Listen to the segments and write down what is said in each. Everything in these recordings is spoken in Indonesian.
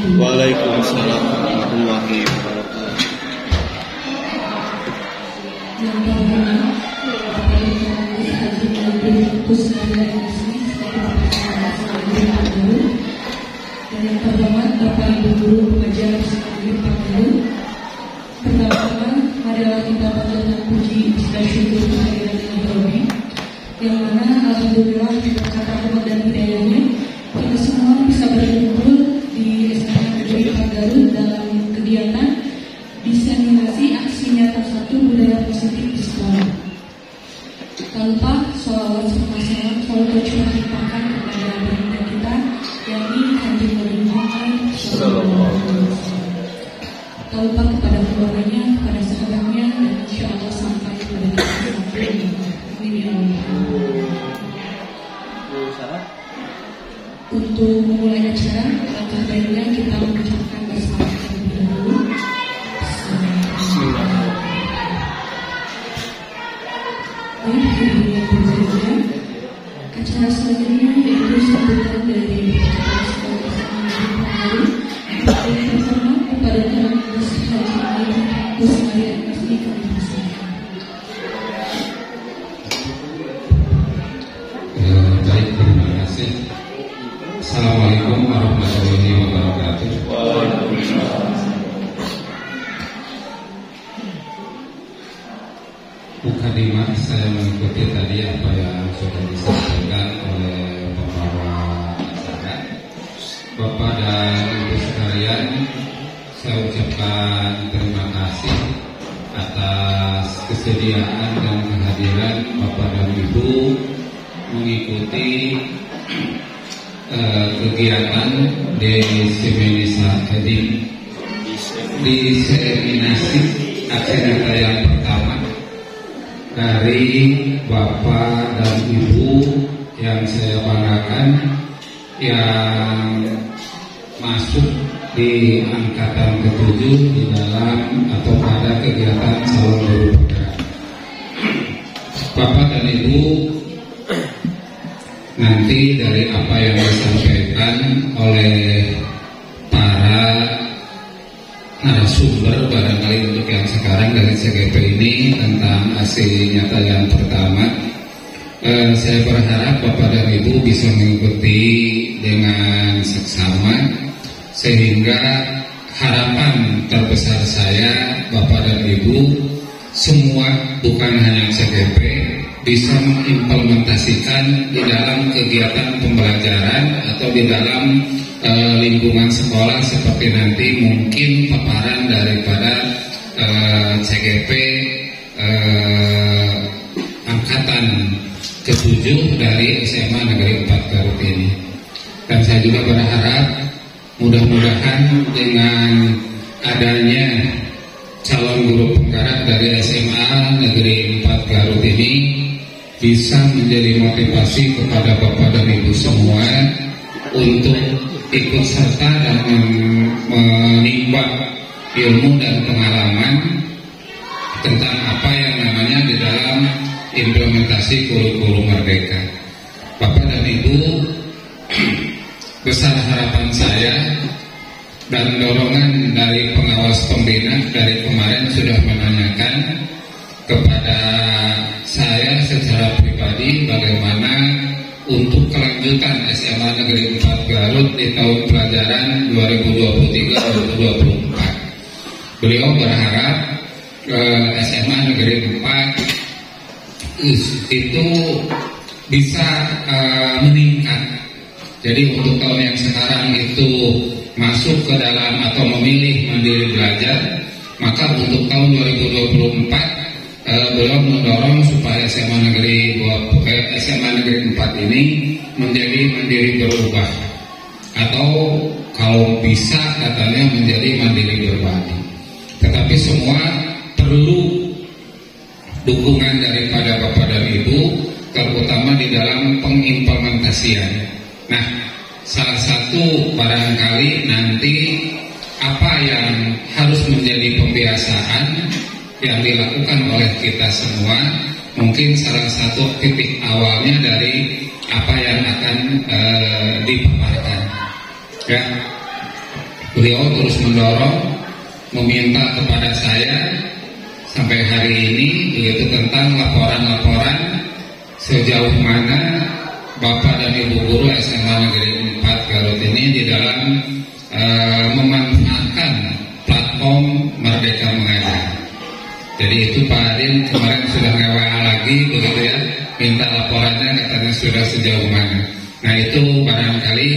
Waalaikumsalam warahmatullahi wabarakatuh. Yang pertama, Bapak Ibu Haji Nabil Kusnandar Ismi dan yang terhormat Bapak Ibu Guru Pengajar Sekolah Panggilan. Pertama-tama, marilah kita panjatkan puji dan syukur kehadiran Ilahi, yang mana alhamdulillah dengan kata rahmat dan hidayahnya kita semua bisa berkumpul di SMA Negeri Garut dalam kegiatan diseminasi aksi nyata satu budaya positif di sekolah. Tanpa sholawat serta salam selalu tercurah limpahkan kepada baginda kita, yakni Kanjeng Nabi Muhammad SAW. Tanpa kepada keluarganya, kepada sahabatnya, dan insya Allah sampai kepada kita sampai. Amin ya Allah. Untuk memulai acara, langkah baiknya kita mengucapkan basmalah terlebih dahulu. Acara selanjutnya yaitu sambutan dari sekolah Panggilan yang pertama kepada Tuan Haji Nabil Kusnandar Ismi kami persilakan. Baik, terima kasih. Assalamualaikum warahmatullahi wabarakatuh. Mukadimah, saya mengikuti tadi apa yang sudah disampaikan oleh pembawa acara. Bapak dan Ibu sekalian, saya ucapkan terima kasih atas kesediaan dan kehadiran Bapak dan Ibu mengikuti kegiatan diseminasi aksi nyata yang pertama dari Bapak dan Ibu yang saya banggakan, yang masuk di angkatan ke-7 di dalam atau pada kegiatan calon guru penggerak. Bapak dan Ibu, nanti dari apa yang disampaikan oleh para narasumber barangkali untuk yang sekarang dari CGP ini tentang aksi nyata yang pertama, saya berharap Bapak dan Ibu bisa mengikuti dengan seksama, sehingga harapan terbesar saya Bapak dan Ibu semua, bukan hanya CGP, bisa mengimplementasikan di dalam kegiatan pembelajaran atau di dalam lingkungan sekolah, seperti nanti mungkin paparan daripada CGP angkatan ke-7 dari SMA Negeri 4 Garut ini. Dan saya juga berharap mudah-mudahan dengan adanya calon guru penggerak dari SMA Negeri 4 Garut ini bisa menjadi motivasi kepada Bapak dan Ibu semua untuk ikut serta dan menimba ilmu dan pengalaman tentang apa yang namanya di dalam implementasi kurikulum merdeka. Bapak dan Ibu, besar harapan saya dan dorongan dari pengawas pembina dari kemarin sudah menanyakan kepada saya secara pribadi bagaimana untuk kelanjutan SMA Negeri 4 Garut di tahun pelajaran 2023-2024. Beliau berharap SMA Negeri 4 itu bisa meningkat. Jadi untuk tahun yang sekarang itu masuk ke dalam atau memilih mandiri belajar, maka untuk tahun 2024 beliau mendorong supaya SMA Negeri 4 ini menjadi mandiri berubah, atau kalau bisa katanya menjadi mandiri berbagi. Tetapi semua perlu dukungan daripada Bapak dan Ibu, terutama di dalam pengimplementasian. Nah, salah satu barangkali nanti apa yang harus menjadi pembiasaan yang dilakukan oleh kita semua, mungkin salah satu titik awalnya dari apa yang akan dipaparkan. Ya, beliau terus mendorong, meminta kepada saya sampai hari ini yaitu tentang laporan-laporan sejauh mana Bapak dan Ibu guru SMA Negeri 4 Garut ini di dalam memanfaatkan platform Merdeka Mengajar. Jadi itu Pak Adin kemarin sudah nge-WA lagi begitu ya, minta laporannya katanya sudah sejauh mana. Nah itu barangkali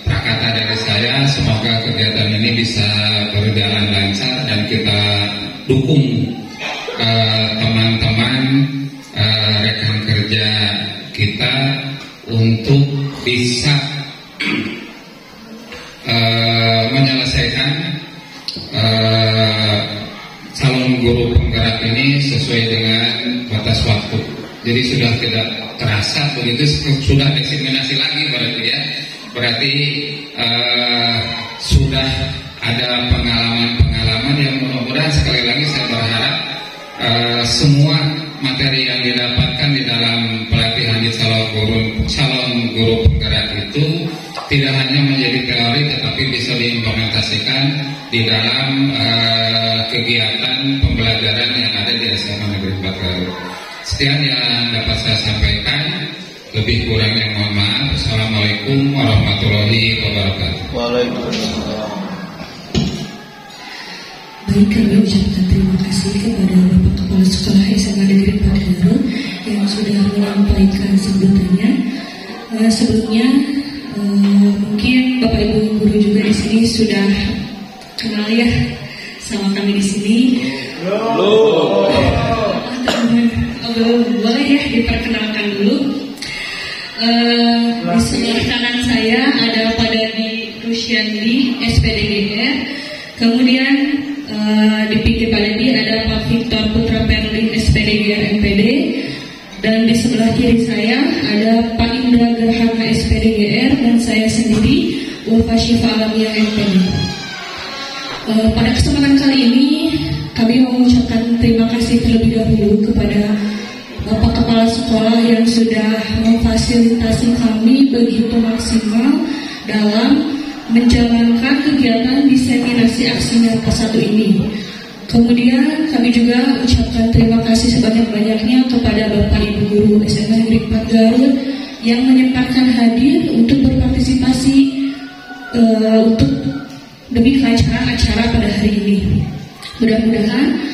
prakata dari saya, semoga kegiatan ini bisa berjalan lancar dan kita dukung teman-teman rekan kerja kita untuk bisa menyelesaikan calon guru penggerak ini sesuai dengan batas waktu. Jadi sudah tidak terasa begitu, sudah diseminasi lagi berarti ya. Berarti sudah ada pengalaman-pengalaman yang mudah-mudahan sekali lagi saya berharap semua materi yang didapatkan di dalam pelatihan di calon guru penggerak itu tidak hanya menjadi teori tetapi bisa diimplementasikan di dalam kegiatan pembelajaran yang ada di SMA Negeri 4 Garut. Sekian yang dapat saya sampaikan. Lebih kurangnya mohon maaf. Assalamualaikum warahmatullahi wabarakatuh. Waalaikumsalam. Baik, kami ucapkan terima kasih kepada Bapak Kepala Sekolah SMA Negeri 4 Garut yang sudah menyampaikan sebutannya. Sebelumnya mungkin Bapak Ibu guru juga di sini sudah kenal ya sama kami di sini. Boleh ya diperkenalkan dulu. Di sebelah kanan saya ada Pak Dadi Rusyandi, SPDGR. Kemudian di pinggir Pak Dadi ada Pak Victor Putra Perlin, SPDGR MPD. Dan di sebelah kiri saya ada Pak Indra Gerhana, SPDGR, dan saya sendiri Ulfa Syifa Alamiyah, MPD. Pada kesempatan kali ini kami mengucapkan terima kasih terlebih dahulu kepada Bapak Kepala Sekolah yang sudah memfasilitasi kami begitu maksimal dalam menjalankan kegiatan diseminasi aksi nyata 1 ini. Kemudian kami juga ucapkan terima kasih sebanyak-banyaknya kepada Bapak Ibu guru SMA Negeri 4 Garut yang menyempatkan hadir untuk berpartisipasi untuk demi acara pada hari ini. Mudah-mudahan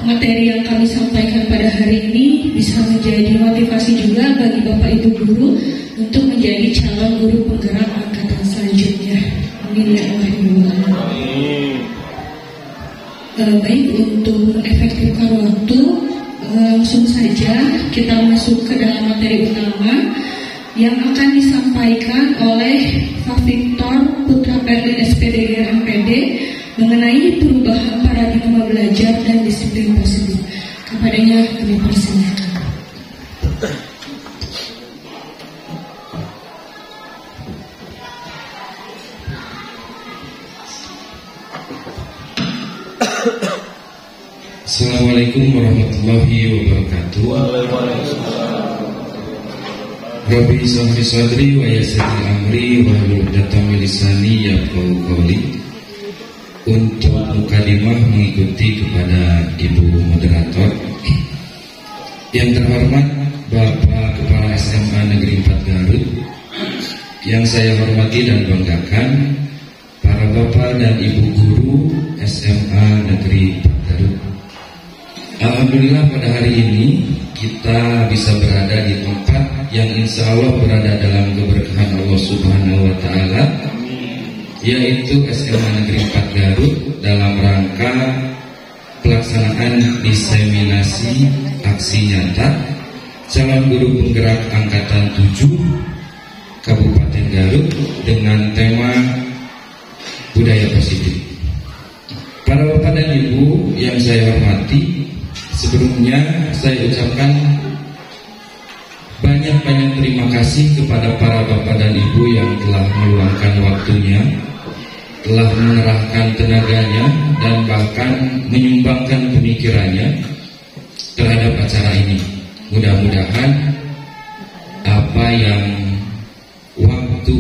materi yang kami sampaikan pada hari ini bisa menjadi motivasi juga bagi Bapak Ibu guru untuk menjadi calon guru penggerak angkatan selanjutnya. Amin ya Allah ya Rabbal. Baik, untuk efektifkan waktu, langsung saja kita masuk ke dalam materi utama yang akan disampaikan oleh Pak Victor Putra Perlin, SPDGR MPD, mengenai perubahan paradigma belajar dan disiplin positif. Kepadanya kami persilakan. Assalamualaikum warahmatullahi wabarakatuh. Rabbi sahri sadri wa yassir amri wa hlul 'uqdatam min lisani yafqahu qawli. Untuk mukadimah mengikuti kepada Ibu Moderator yang terhormat Bapak Kepala SMA Negeri 4 Garut, yang saya hormati dan banggakan para Bapak dan Ibu guru SMA Negeri 4 Garut. Alhamdulillah pada hari ini kita bisa berada di tempat yang insya Allah berada dalam keberkahan Allah Subhanahu wa Ta'ala, yaitu SMA Negeri 4 Garut dalam rangka pelaksanaan diseminasi aksi nyata calon guru penggerak angkatan 7 Kabupaten Garut dengan tema budaya positif. Para Bapak dan Ibu yang saya hormati, sebelumnya saya ucapkan banyak-banyak terima kasih kepada para Bapak dan Ibu yang telah meluangkan waktunya, telah mengerahkan tenaganya, dan bahkan menyumbangkan pemikirannya terhadap acara ini. Mudah-mudahan apa yang waktu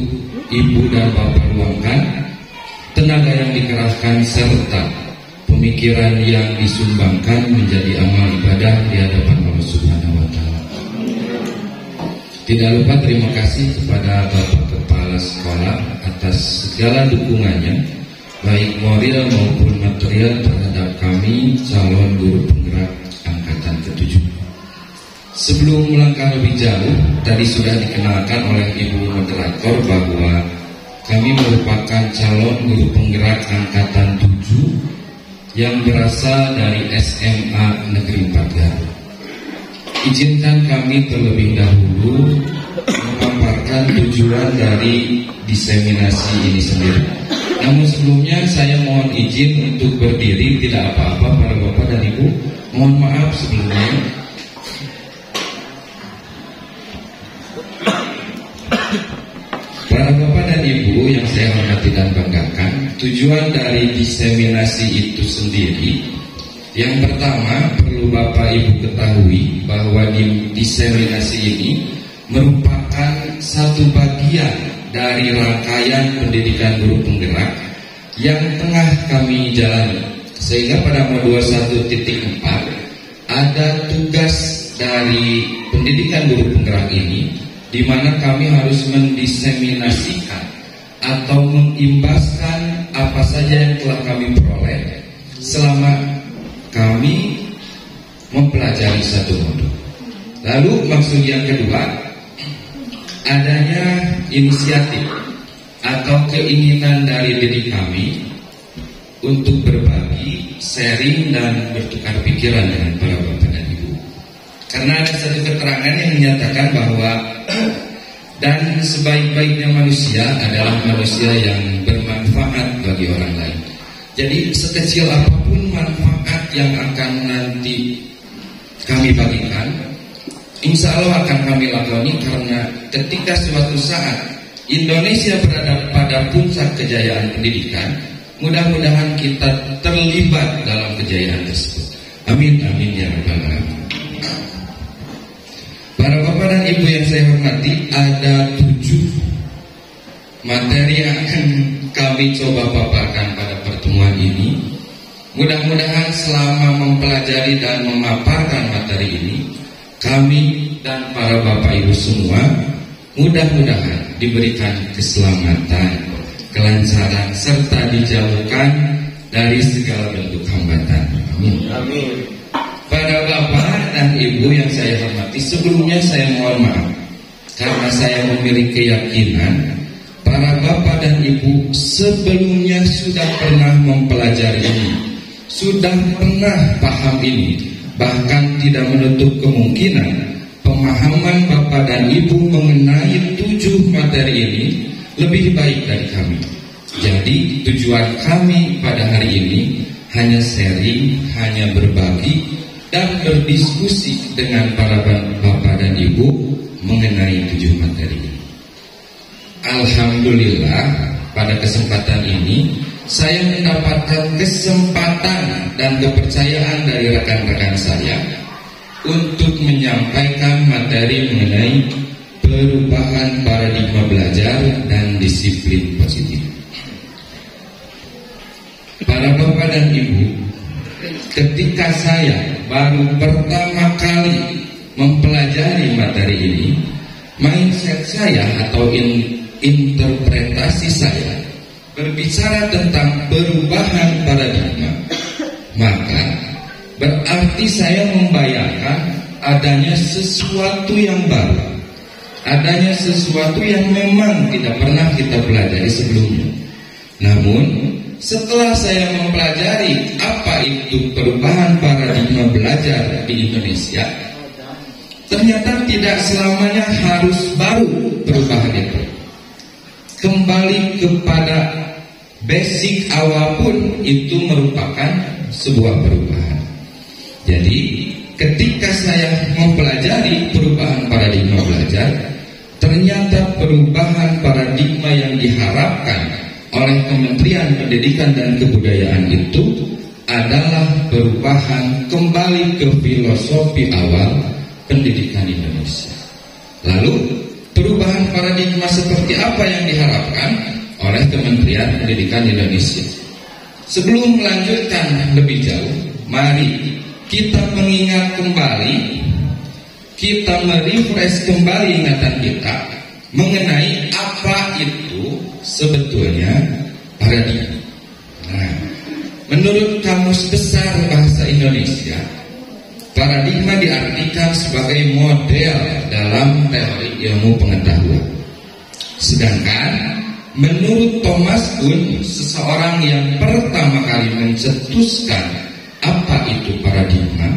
Ibu dan Bapak luangkan, tenaga yang dikerahkan serta pemikiran yang disumbangkan menjadi amal ibadah di hadapan Allah Subhanahu wa Ta'ala. Tidak lupa terima kasih kepada Bapak Kepala Sekolah atas segala dukungannya, baik moral maupun material terhadap kami calon guru penggerak angkatan ke-7. Sebelum melangkah lebih jauh, tadi sudah dikenalkan oleh Ibu Moderator bahwa kami merupakan calon guru penggerak angkatan 7 yang berasal dari SMA Negeri 4 Garut. Izinkan kami terlebih dahulu memaparkan tujuan dari diseminasi ini sendiri. Namun sebelumnya saya mohon izin untuk berdiri, tidak apa-apa para Bapak dan Ibu. Mohon maaf sebelumnya. Para Bapak dan Ibu yang saya hormati dan banggakan, tujuan dari diseminasi itu sendiri, yang pertama perlu Bapak Ibu ketahui bahwa diseminasi ini merupakan satu bagian dari rangkaian pendidikan guru penggerak yang tengah kami jalani. Sehingga pada modul 1.4 ada tugas dari pendidikan guru penggerak ini, di mana kami harus mendiseminasikan atau mengimbaskan apa saja yang telah kami peroleh selama kami mempelajari satu modul. Lalu maksud yang kedua, adanya inisiatif atau keinginan dari diri kami untuk berbagi, sharing, dan bertukar pikiran dengan para Bapak dan Ibu. Karena ada satu keterangan yang menyatakan bahwa dan sebaik-baiknya manusia adalah manusia yang bermanfaat bagi orang lain. Jadi sekecil apapun manfaat yang akan nanti kami bagikan, insya Allah akan kami lakoni, karena ketika suatu saat Indonesia berada pada puncak kejayaan pendidikan, mudah-mudahan kita terlibat dalam kejayaan tersebut. Amin, amin ya rabbal alamin. Para Bapak dan Ibu yang saya hormati, ada 7 materi yang akan kami coba paparkan pada pertemuan ini. Mudah-mudahan selama mempelajari dan memaparkan materi ini, kami dan para Bapak Ibu semua mudah-mudahan diberikan keselamatan, kelancaran, serta dijauhkan dari segala bentuk hambatan. Amin. Amin. Para Bapak dan Ibu yang saya hormati, sebelumnya saya mohon maaf karena saya memiliki keyakinan para Bapak dan Ibu sebelumnya sudah pernah mempelajari ini, sudah pernah paham ini, bahkan tidak menutup kemungkinan pemahaman Bapak dan Ibu mengenai 7 materi ini lebih baik dari kami. Jadi tujuan kami pada hari ini hanya sharing, hanya berbagi dan berdiskusi dengan para Bapak dan Ibu mengenai 7 materi ini. Alhamdulillah pada kesempatan ini saya mendapatkan kesempatan dan kepercayaan dari rekan-rekan saya untuk menyampaikan materi mengenai perubahan paradigma belajar dan disiplin positif. Para Bapak dan Ibu, ketika saya baru pertama kali mempelajari materi ini, mindset saya atau interpretasi saya berbicara tentang perubahan paradigma, maka berarti saya membayangkan adanya sesuatu yang baru, adanya sesuatu yang memang tidak pernah kita pelajari sebelumnya. Namun setelah saya mempelajari apa itu perubahan paradigma belajar di Indonesia, ternyata tidak selamanya harus baru perubahan itu. Kembali kepada basic awal pun itu merupakan sebuah perubahan. Jadi ketika saya mempelajari perubahan paradigma belajar, ternyata perubahan paradigma yang diharapkan oleh Kementerian Pendidikan dan Kebudayaan itu adalah perubahan kembali ke filosofi awal pendidikan Indonesia. Lalu perubahan paradigma seperti apa yang diharapkan oleh Kementerian Pendidikan Indonesia. Sebelum melanjutkan lebih jauh, mari kita mengingat kembali, kita merefresh kembali ingatan kita mengenai apa itu sebetulnya paradigma. Nah, menurut Kamus Besar Bahasa Indonesia, paradigma diartikan sebagai model dalam teori ilmu pengetahuan. Sedangkan menurut Thomas Kuhn, seseorang yang pertama kali mencetuskan apa itu paradigma,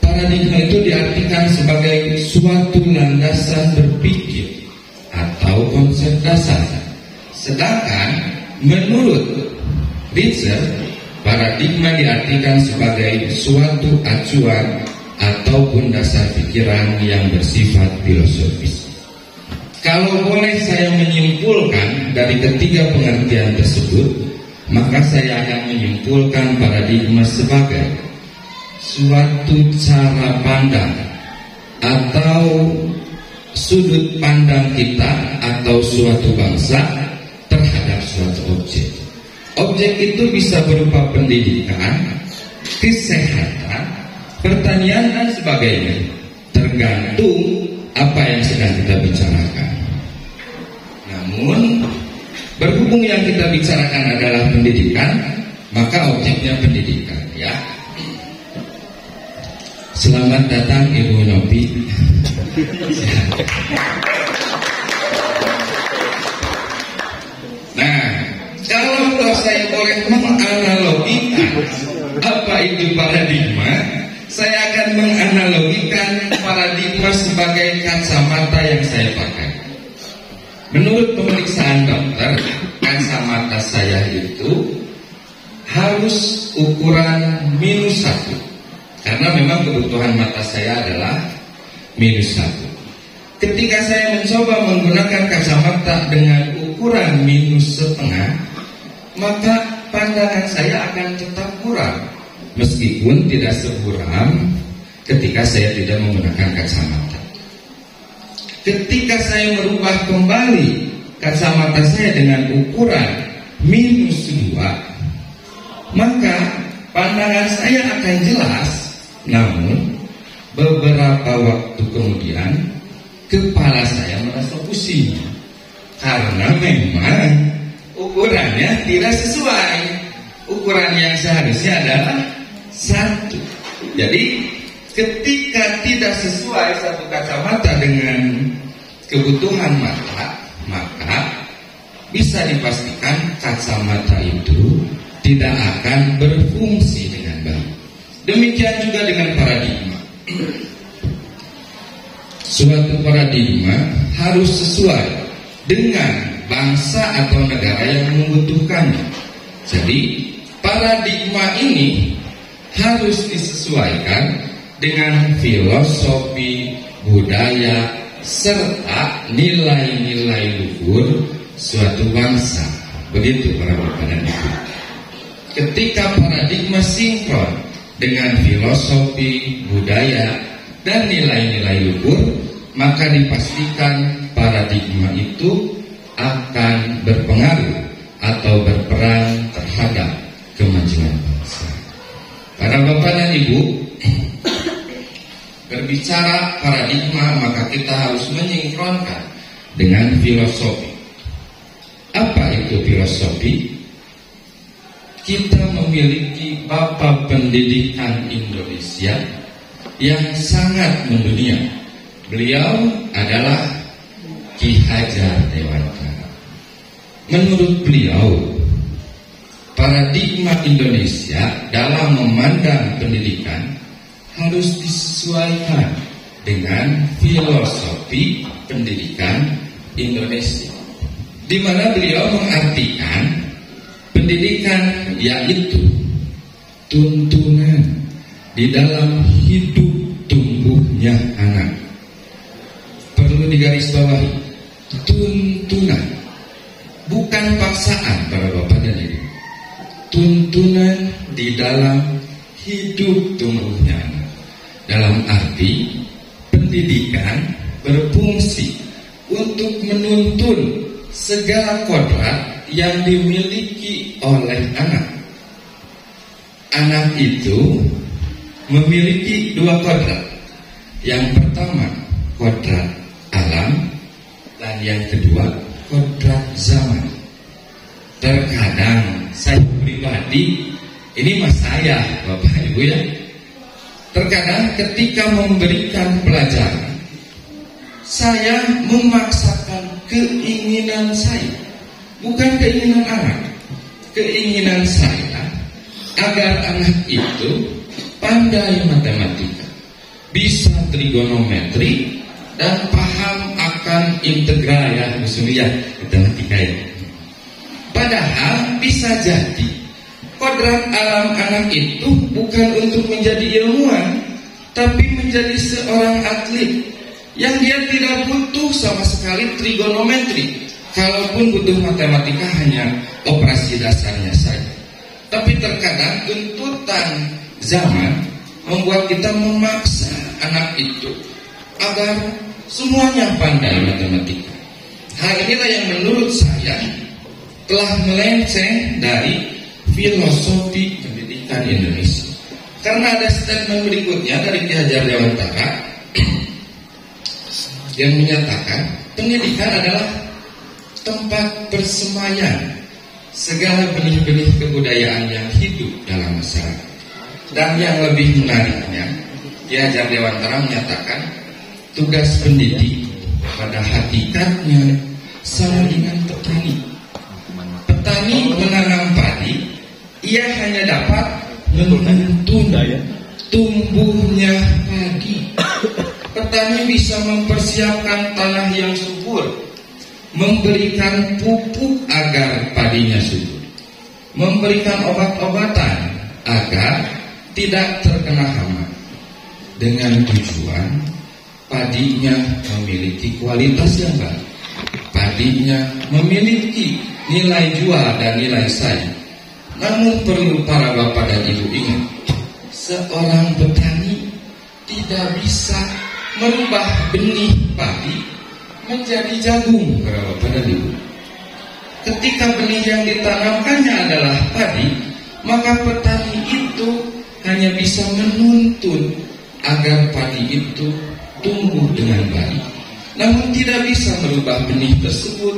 paradigma itu diartikan sebagai suatu landasan berpikir atau konsep dasar. Sedangkan menurut Ritzer, paradigma diartikan sebagai suatu acuan ataupun dasar pikiran yang bersifat filosofis. Kalau boleh saya menyimpulkan dari ketiga pengertian tersebut, maka saya akan menyimpulkan paradigma sebagai suatu cara pandang atau sudut pandang kita atau suatu bangsa terhadap suatu objek. Objek itu bisa berupa pendidikan, kesehatan, pertanian, dan sebagainya, tergantung apa yang sedang kita bicarakan. Namun berhubung yang kita bicarakan adalah pendidikan, maka objeknya pendidikan, ya. Selamat datang Ibu Nopi. Nah, kalau saya boleh menganalogikan apa itu paradigma, saya akan menganalogikan paradigma sebagai kacamata yang saya pakai. Menurut pemeriksaan dokter, kacamata saya itu harus ukuran -1, karena memang kebutuhan mata saya adalah -1. Ketika saya mencoba menggunakan kacamata dengan ukuran -1,5, maka pandangan saya akan tetap kurang, meskipun tidak seburam ketika saya tidak menggunakan kacamata. Ketika saya merubah kembali kacamata saya dengan ukuran -2, maka pandangan saya akan jelas. Namun beberapa waktu kemudian kepala saya merasa pusing, karena memang ukurannya tidak sesuai. Ukuran yang seharusnya adalah 1. Jadi ketika tidak sesuai satu kacamata dengan kebutuhan mata, maka bisa dipastikan kacamata itu tidak akan berfungsi dengan baik. Demikian juga dengan paradigma. Suatu paradigma harus sesuai dengan bangsa atau negara yang membutuhkannya. Jadi paradigma ini harus disesuaikan dengan filosofi, budaya, serta nilai-nilai luhur suatu bangsa. Begitu para bapak dan ibu. Ketika paradigma sinkron dengan filosofi, budaya, dan nilai-nilai luhur, maka dipastikan paradigma itu akan berpengaruh atau berperan terhadap kemajuan bangsa. Para bapak dan ibu, berbicara paradigma, maka kita harus menyinkronkan dengan filosofi. Apa itu filosofi? Kita memiliki Bapak Pendidikan Indonesia yang sangat mendunia. Beliau adalah Ki Hajar Dewantara. Menurut beliau, paradigma Indonesia dalam memandang pendidikan harus disesuaikan dengan filosofi pendidikan Indonesia, di mana beliau mengartikan pendidikan yaitu tuntunan di dalam hidup tumbuhnya anak. Perlu digarisbawahi, tuntunan, bukan paksaan para bapak dan ibu. Tuntunan di dalam hidup tumbuhnya anak. Dalam arti pendidikan berfungsi untuk menuntun segala kodrat yang dimiliki oleh anak. Anak itu memiliki dua kodrat. Yang pertama kodrat alam, dan yang kedua kodrat zaman. Terkadang saya pribadi, ini mas saya, Bapak Ibu ya, terkadang ketika memberikan pelajaran, saya memaksakan keinginan saya, bukan keinginan anak. Keinginan saya agar anak itu pandai matematika, bisa trigonometri, dan paham akan integral ya, usuliyah matematika ya. Padahal bisa jadi kodrat alam anak itu bukan untuk menjadi ilmuwan, tapi menjadi seorang atlet yang dia tidak butuh sama sekali trigonometri. Kalaupun butuh matematika hanya operasi dasarnya saja. Tapi terkadang tuntutan zaman membuat kita memaksa anak itu agar semuanya pandai matematika. Hal inilah yang menurut saya telah melenceng dari filosofi pendidikan Indonesia. Karena ada statement berikutnya dari Ki Hajar Dewantara yang menyatakan pendidikan adalah tempat persemaian segala benih-benih kebudayaan yang hidup dalam masyarakat. Dan yang lebih menariknya, Ki Hajar Dewantara menyatakan tugas pendidik pada hakikatnya sama dengan petani. Petani menanam padi, ia hanya dapat menuntun tumbuhnya padi. Petani bisa mempersiapkan tanah yang subur, memberikan pupuk agar padinya subur, memberikan obat-obatan agar tidak terkena hama, dengan tujuan padinya memiliki kualitas yang baik, padinya memiliki nilai jual dan nilai saing. Namun perlu para bapak dan ibu ingat, seorang petani tidak bisa merubah benih padi menjadi jagung, para bapak dan ibu. Ketika benih yang ditanamkannya adalah padi, maka petani itu hanya bisa menuntun agar padi itu tumbuh dengan baik, namun tidak bisa merubah benih tersebut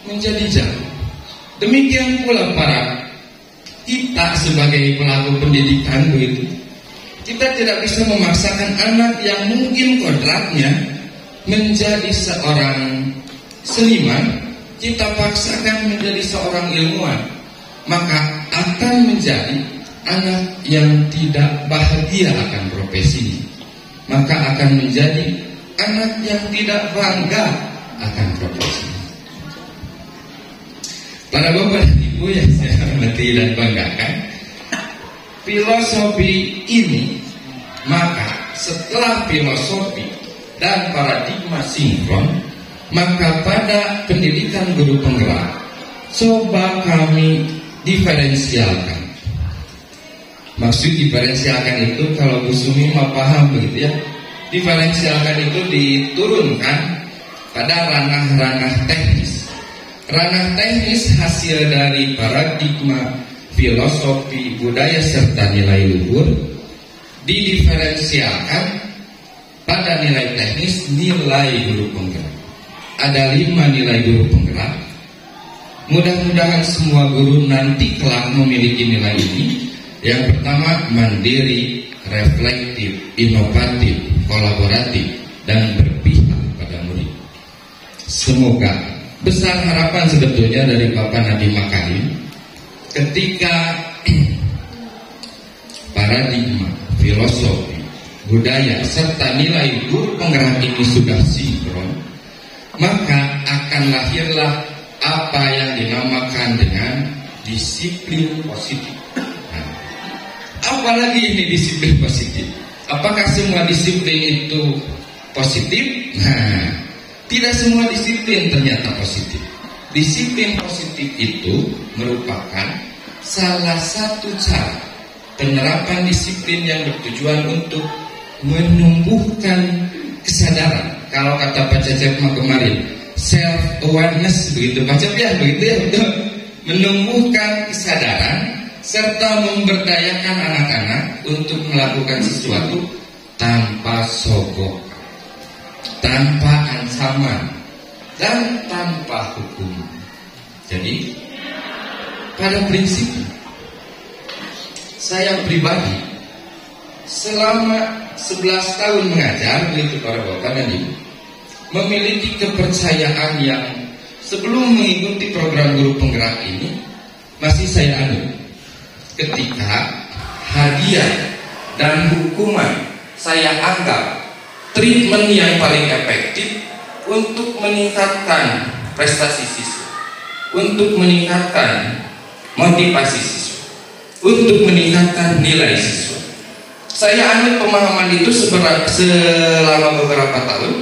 menjadi jagung. Demikian pula kita sebagai pelaku pendidikan begitu. Kita tidak bisa memaksakan anak yang mungkin kodratnya menjadi seorang seniman, kita paksakan menjadi seorang ilmuwan, maka akan menjadi anak yang tidak bahagia akan profesinya, maka akan menjadi anak yang tidak bangga akan profesinya. Para bapak dan ibu yang saya hormati dan banggakan, filosofi ini, maka setelah filosofi dan paradigma sinkron, maka pada pendidikan guru penggerak coba kami diferensialkan. Maksud diferensialkan itu, kalau Bu Sumi mau paham begitu ya, diferensialkan itu diturunkan pada ranah-ranah teknis. Ranah teknis hasil dari paradigma filosofi budaya serta nilai luhur didiferensialkan pada nilai teknis, nilai guru penggerak. Ada 5 nilai guru penggerak. Mudah-mudahan semua guru nanti kelak memiliki nilai ini. Yang pertama, mandiri, reflektif, inovatif, kolaboratif, dan berpihak pada murid. Semoga besar harapan sebetulnya dari Bapak Nadiem Makarim ketika paradigma, filosofi, budaya, serta nilai guru penggerak ini sudah sinkron, maka akan lahirlah apa yang dinamakan dengan disiplin positif. Apalagi ini disiplin positif? Apakah semua disiplin itu positif? Nah, tidak semua disiplin ternyata positif. Disiplin positif itu merupakan salah satu cara penerapan disiplin yang bertujuan untuk menumbuhkan kesadaran. Kalau kata Pak Cecep kemarin, self awareness, begitu macam ya, begitu ya, untuk menumbuhkan kesadaran serta memberdayakan anak-anak untuk melakukan sesuatu tanpa sogok, tanpa ancaman, dan tanpa hukum. Jadi pada prinsipnya saya pribadi selama 11 tahun mengajar, begitu para bapak dan ibu, memiliki kepercayaan yang sebelum mengikuti program guru penggerak ini masih saya anut. Ketika hadiah dan hukuman saya anggap treatment yang paling efektif untuk meningkatkan prestasi siswa, untuk meningkatkan motivasi siswa, untuk meningkatkan nilai siswa. Saya anut pemahaman itu selama beberapa tahun,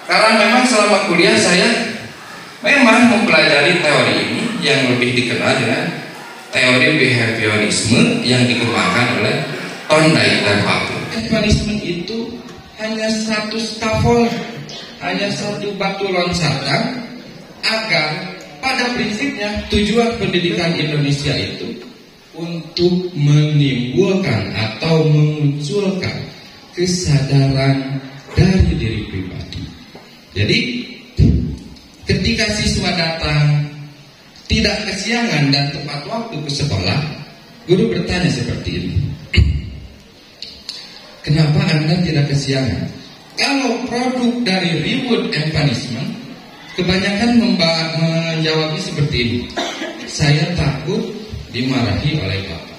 karena memang selama kuliah saya memang mempelajari teori ini yang lebih dikenal dengan teori behaviorisme yang dikembangkan oleh Thorndike dan Papert. Behaviorisme itu hanya satu scaffold, hanya satu batu loncatan agar pada prinsipnya tujuan pendidikan Indonesia itu untuk menimbulkan atau memunculkan kesadaran dari diri pribadi. Jadi ketika siswa datang tidak kesiangan dan tepat waktu ke sekolah, guru bertanya seperti ini, kenapa Anda tidak kesiangan? Kalau produk dari reward and punishment, kebanyakan menjawabnya seperti ini, saya takut dimarahi oleh Bapak,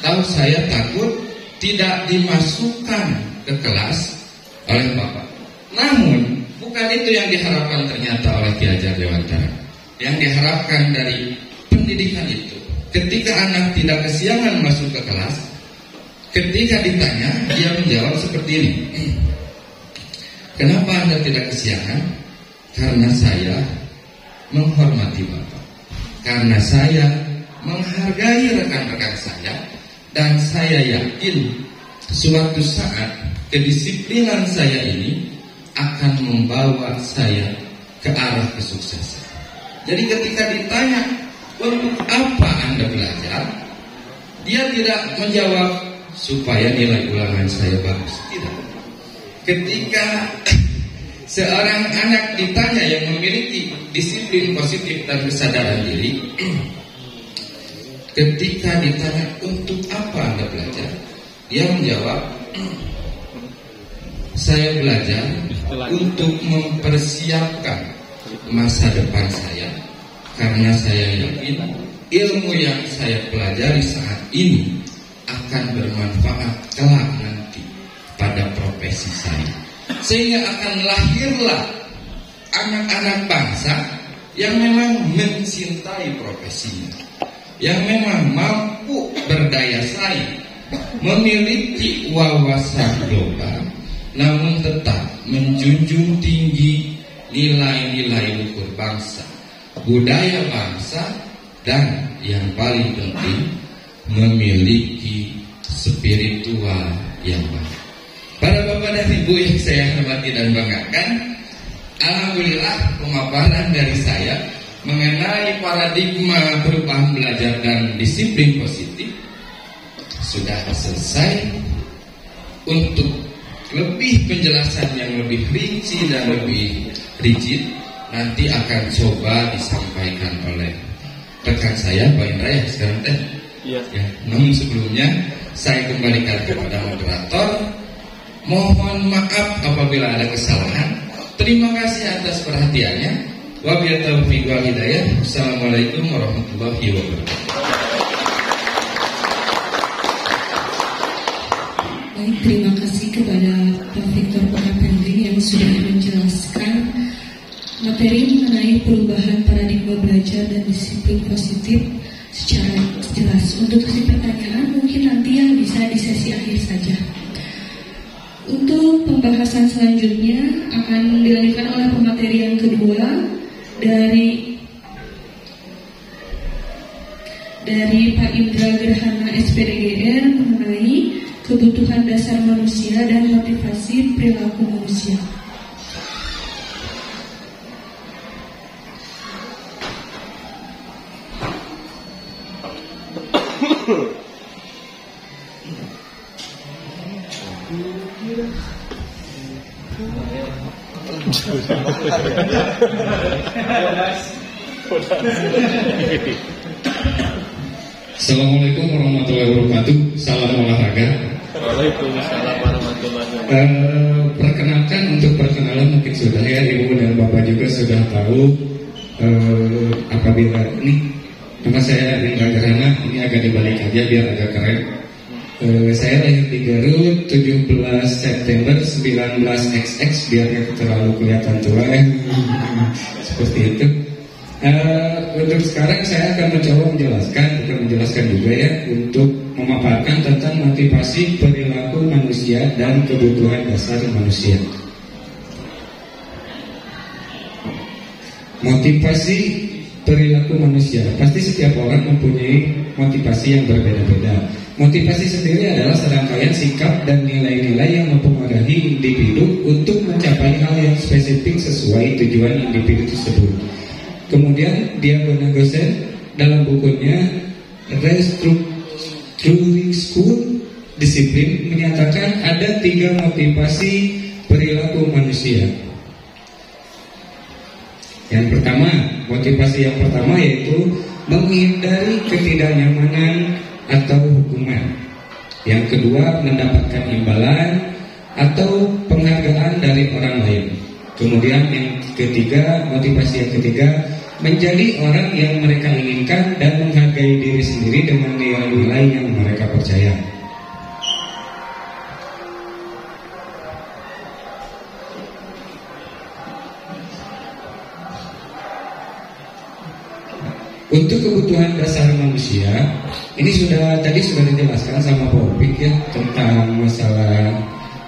atau saya takut tidak dimasukkan ke kelas oleh Bapak. Namun bukan itu yang diharapkan ternyata oleh Ki Hajar Dewantara. Yang diharapkan dari pendidikan itu, ketika anak tidak kesiangan masuk ke kelas, ketika ditanya, dia menjawab seperti ini, kenapa Anda tidak kesiangan? Karena saya menghormati Bapak, karena saya menghargai rekan-rekan saya, dan saya yakin suatu saat kedisiplinan saya ini akan membawa saya ke arah kesuksesan. Jadi ketika ditanya untuk apa Anda belajar, dia tidak menjawab supaya nilai ulangan saya bagus. Tidak. Ketika seorang anak ditanya yang memiliki disiplin positif dan kesadaran diri, ketika ditanya untuk apa Anda belajar, dia menjawab, saya belajar untuk mempersiapkan masa depan saya, karena saya yakin ilmu yang saya pelajari saat ini akan bermanfaat kelak nanti pada profesi saya, sehingga akan lahirlah anak-anak bangsa yang memang mencintai profesinya, yang memang mampu berdaya saing, memiliki wawasan global, namun tetap menjunjung tinggi nilai-nilai luhur bangsa, budaya bangsa, dan yang paling penting memiliki spiritual yang baik. Para bapak dan ibu yang saya hormati dan banggakan, alhamdulillah pemaparan dari saya mengenai paradigma perubahan belajar dan disiplin positif sudah selesai. Untuk lebih penjelasan yang lebih rinci dan lebih rigid nanti akan coba disampaikan oleh rekan saya Pak Indra ya sekarang teh. Ya. Namun sebelumnya saya kembalikan kepada moderator. Mohon maaf apabila ada kesalahan. Terima kasih atas perhatiannya. Wabillahi taufiq wal hidayah. Assalamualaikum warahmatullahi wabarakatuh. Baik, terima kasih kepada Pak Victor Pekapendri yang sudah menjelaskan materi mengenai perubahan paradigma belajar dan disiplin positif secara jelas. Untuk sesi pertanyaan mungkin nanti yang bisa di sesi akhir saja. Untuk pembahasan selanjutnya akan dilanjutkan oleh pemateri yang kedua dari Pak Indra Gerhana SPDGR mengenai kebutuhan dasar manusia dan motivasi perilaku manusia. Assalamualaikum warahmatullahi wabarakatuh. Salam olahraga. Waalaikumsalam warahmatullahi wabarakatuh. Perkenalkan, untuk perkenalan mungkin sudah ya, Ibu dan Bapak juga sudah tahu. Apabila ini nama saya Indra Gerhana, ini agak dibalik aja biar agak keren. Saya lahir di Garut 17 September 19XX, biar gak terlalu kelihatan tua ya. Seperti itu. Untuk sekarang saya akan mencoba menjelaskan juga ya, untuk memaparkan tentang motivasi perilaku manusia dan kebutuhan dasar manusia. Motivasi perilaku manusia, pasti setiap orang mempunyai motivasi yang berbeda-beda. Motivasi sendiri adalah serangkaian sikap dan nilai-nilai yang mempengaruhi individu untuk mencapai hal yang spesifik sesuai tujuan individu tersebut. Kemudian Diagon Gosen dalam bukunya Restructuring School Discipline menyatakan ada 3 motivasi perilaku manusia. Motivasi yang pertama yaitu menghindari ketidaknyamanan atau hukuman. Yang kedua, mendapatkan imbalan atau penghargaan dari orang lain. Kemudian yang ketiga, motivasi yang ketiga, menjadi orang yang mereka inginkan dan menghargai diri sendiri dengan nilai-nilai yang mereka percaya. Untuk kebutuhan dasar manusia, ini tadi sudah dijelaskan sama Pak Opik ya, tentang masalah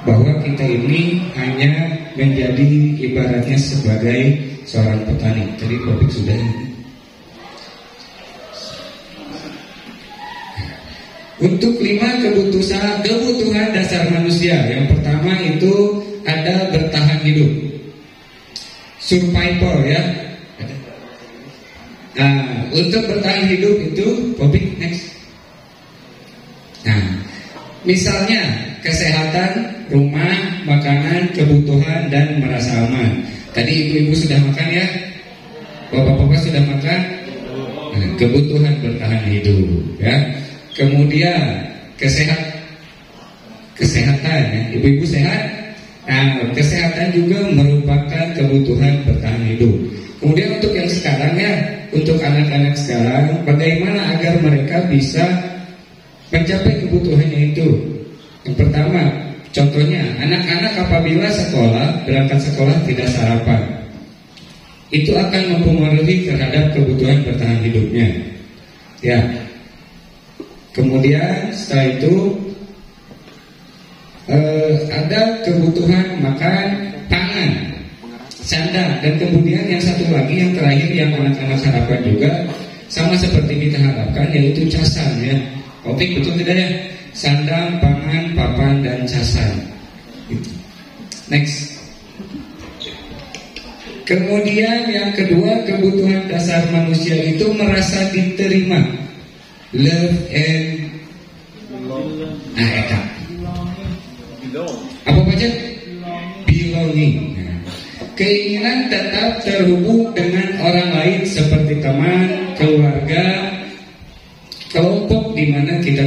bahwa kita ini hanya menjadi ibaratnya sebagai seorang petani. Tadi Pak Opik sudah. Untuk 5 kebutuhan dasar manusia, yang pertama itu ada bertahan hidup, survival ya. Nah, untuk bertahan hidup itu, Bobby next. Nah, misalnya kesehatan, rumah, makanan, kebutuhan, dan merasa aman. Tadi ibu-ibu sudah makan ya, bapak-bapak sudah makan. Nah, kebutuhan bertahan hidup ya. Kemudian kesehatan ya, ibu-ibu sehat. Nah, kesehatan juga merupakan kebutuhan bertahan hidup. Kemudian untuk yang sekarang ya, untuk anak-anak sekarang, bagaimana agar mereka bisa mencapai kebutuhannya itu? Yang pertama, contohnya anak-anak apabila berangkat sekolah tidak sarapan, itu akan mempengaruhi terhadap kebutuhan bertahan hidupnya. Ya. Kemudian setelah itu ada kebutuhan makan, pangan, sandang, dan kemudian yang satu lagi yang terakhir yang anak-anak harapkan juga sama seperti kita harapkan, yaitu casan ya. Opik betul tidak ya? Sandang, pangan, papan, dan casan. Next. Kemudian yang kedua, kebutuhan dasar manusia itu merasa diterima, love and apa saja? Belonging. Keinginan tetap terhubung dengan orang lain seperti teman, keluarga, kelompok di mana kita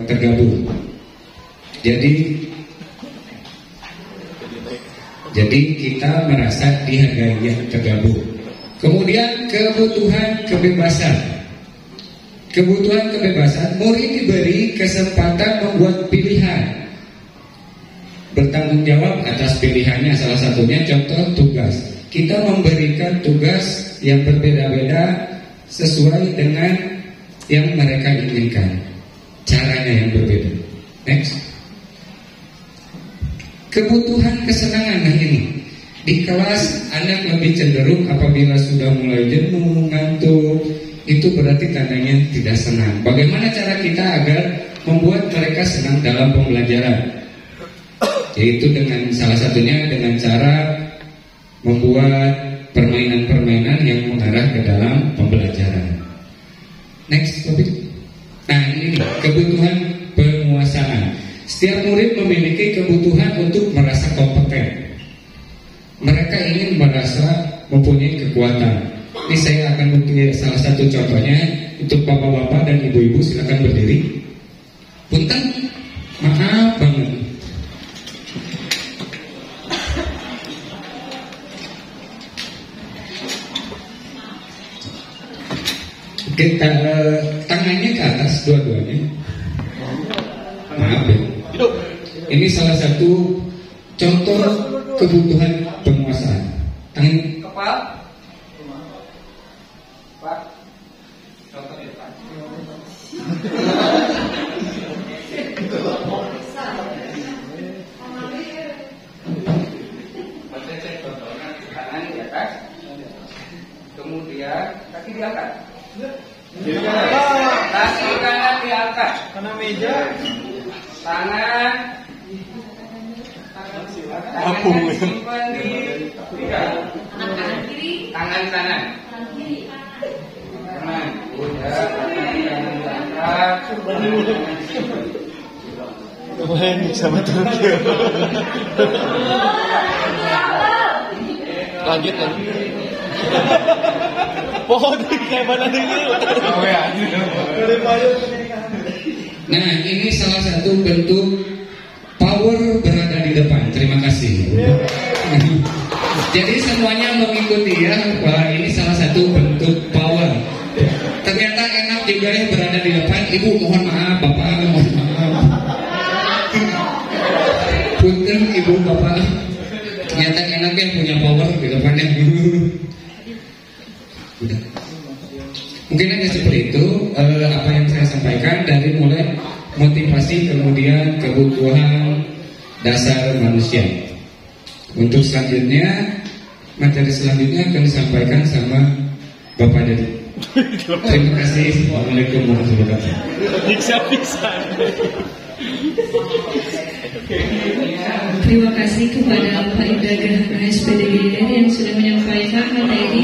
tergabung. Jadi kita merasa dihargai, tergabung. Kemudian kebutuhan kebebasan. Kebutuhan kebebasan, murid diberi kesempatan membuat pilihan, bertanggung jawab atas pilihannya. Salah satunya contoh tugas. Kita memberikan tugas yang berbeda-beda sesuai dengan yang mereka inginkan. Caranya yang berbeda. Next. Kebutuhan kesenangan. Nah ini di kelas anak lebih cenderung apabila sudah mulai jenuh, ngantuk, itu berarti tandanya tidak senang. Bagaimana cara kita agar membuat mereka senang dalam pembelajaran? Yaitu dengan salah satunya dengan cara membuat permainan-permainan yang mengarah ke dalam pembelajaran. Next topik. Nah ini nih, kebutuhan penguasaan. Setiap murid memiliki kebutuhan untuk merasa kompeten. Mereka ingin merasa mempunyai kekuatan. Ini saya akan bukti salah satu contohnya. Untuk bapak-bapak dan ibu-ibu silakan berdiri. Punten, maaf banget. Kita tangannya ke atas dua-duanya. Maaf ya. Ini salah satu contoh kebutuhan penguasaan. Tangan kepala. Pak. Contoh ya, Pak. Tangan di atas. Kemudian kaki diangkat. Kaki kanan diangkat. Kena meja. Tangan simpan di tangan kanan. Kanan. Udah. Tangan diangkat. Sama Tokyo. Lanjut. Pohon kayak mana ini? Nah, ini salah satu bentuk power berada di depan. Terima kasih. Jadi semuanya mengikuti ya, bahwa ini salah satu bentuk power. Ternyata enak juga ya berada di depan. Ibu mohon maaf, bapak mohon maaf. Punten ibu bapak. Ternyata enak ya punya power di depannya. Udah. Mungkin aja seperti itu apa yang saya sampaikan dari mulai motivasi kemudian kebutuhan dasar manusia. Untuk selanjutnya materi selanjutnya akan disampaikan sama Bapak Dedi. Terima kasih. Assalamualaikum warahmatullahi wabarakatuh. Terima kasih kepada Pak Indra Gerhana SPDGR yang sudah menyampaikan materi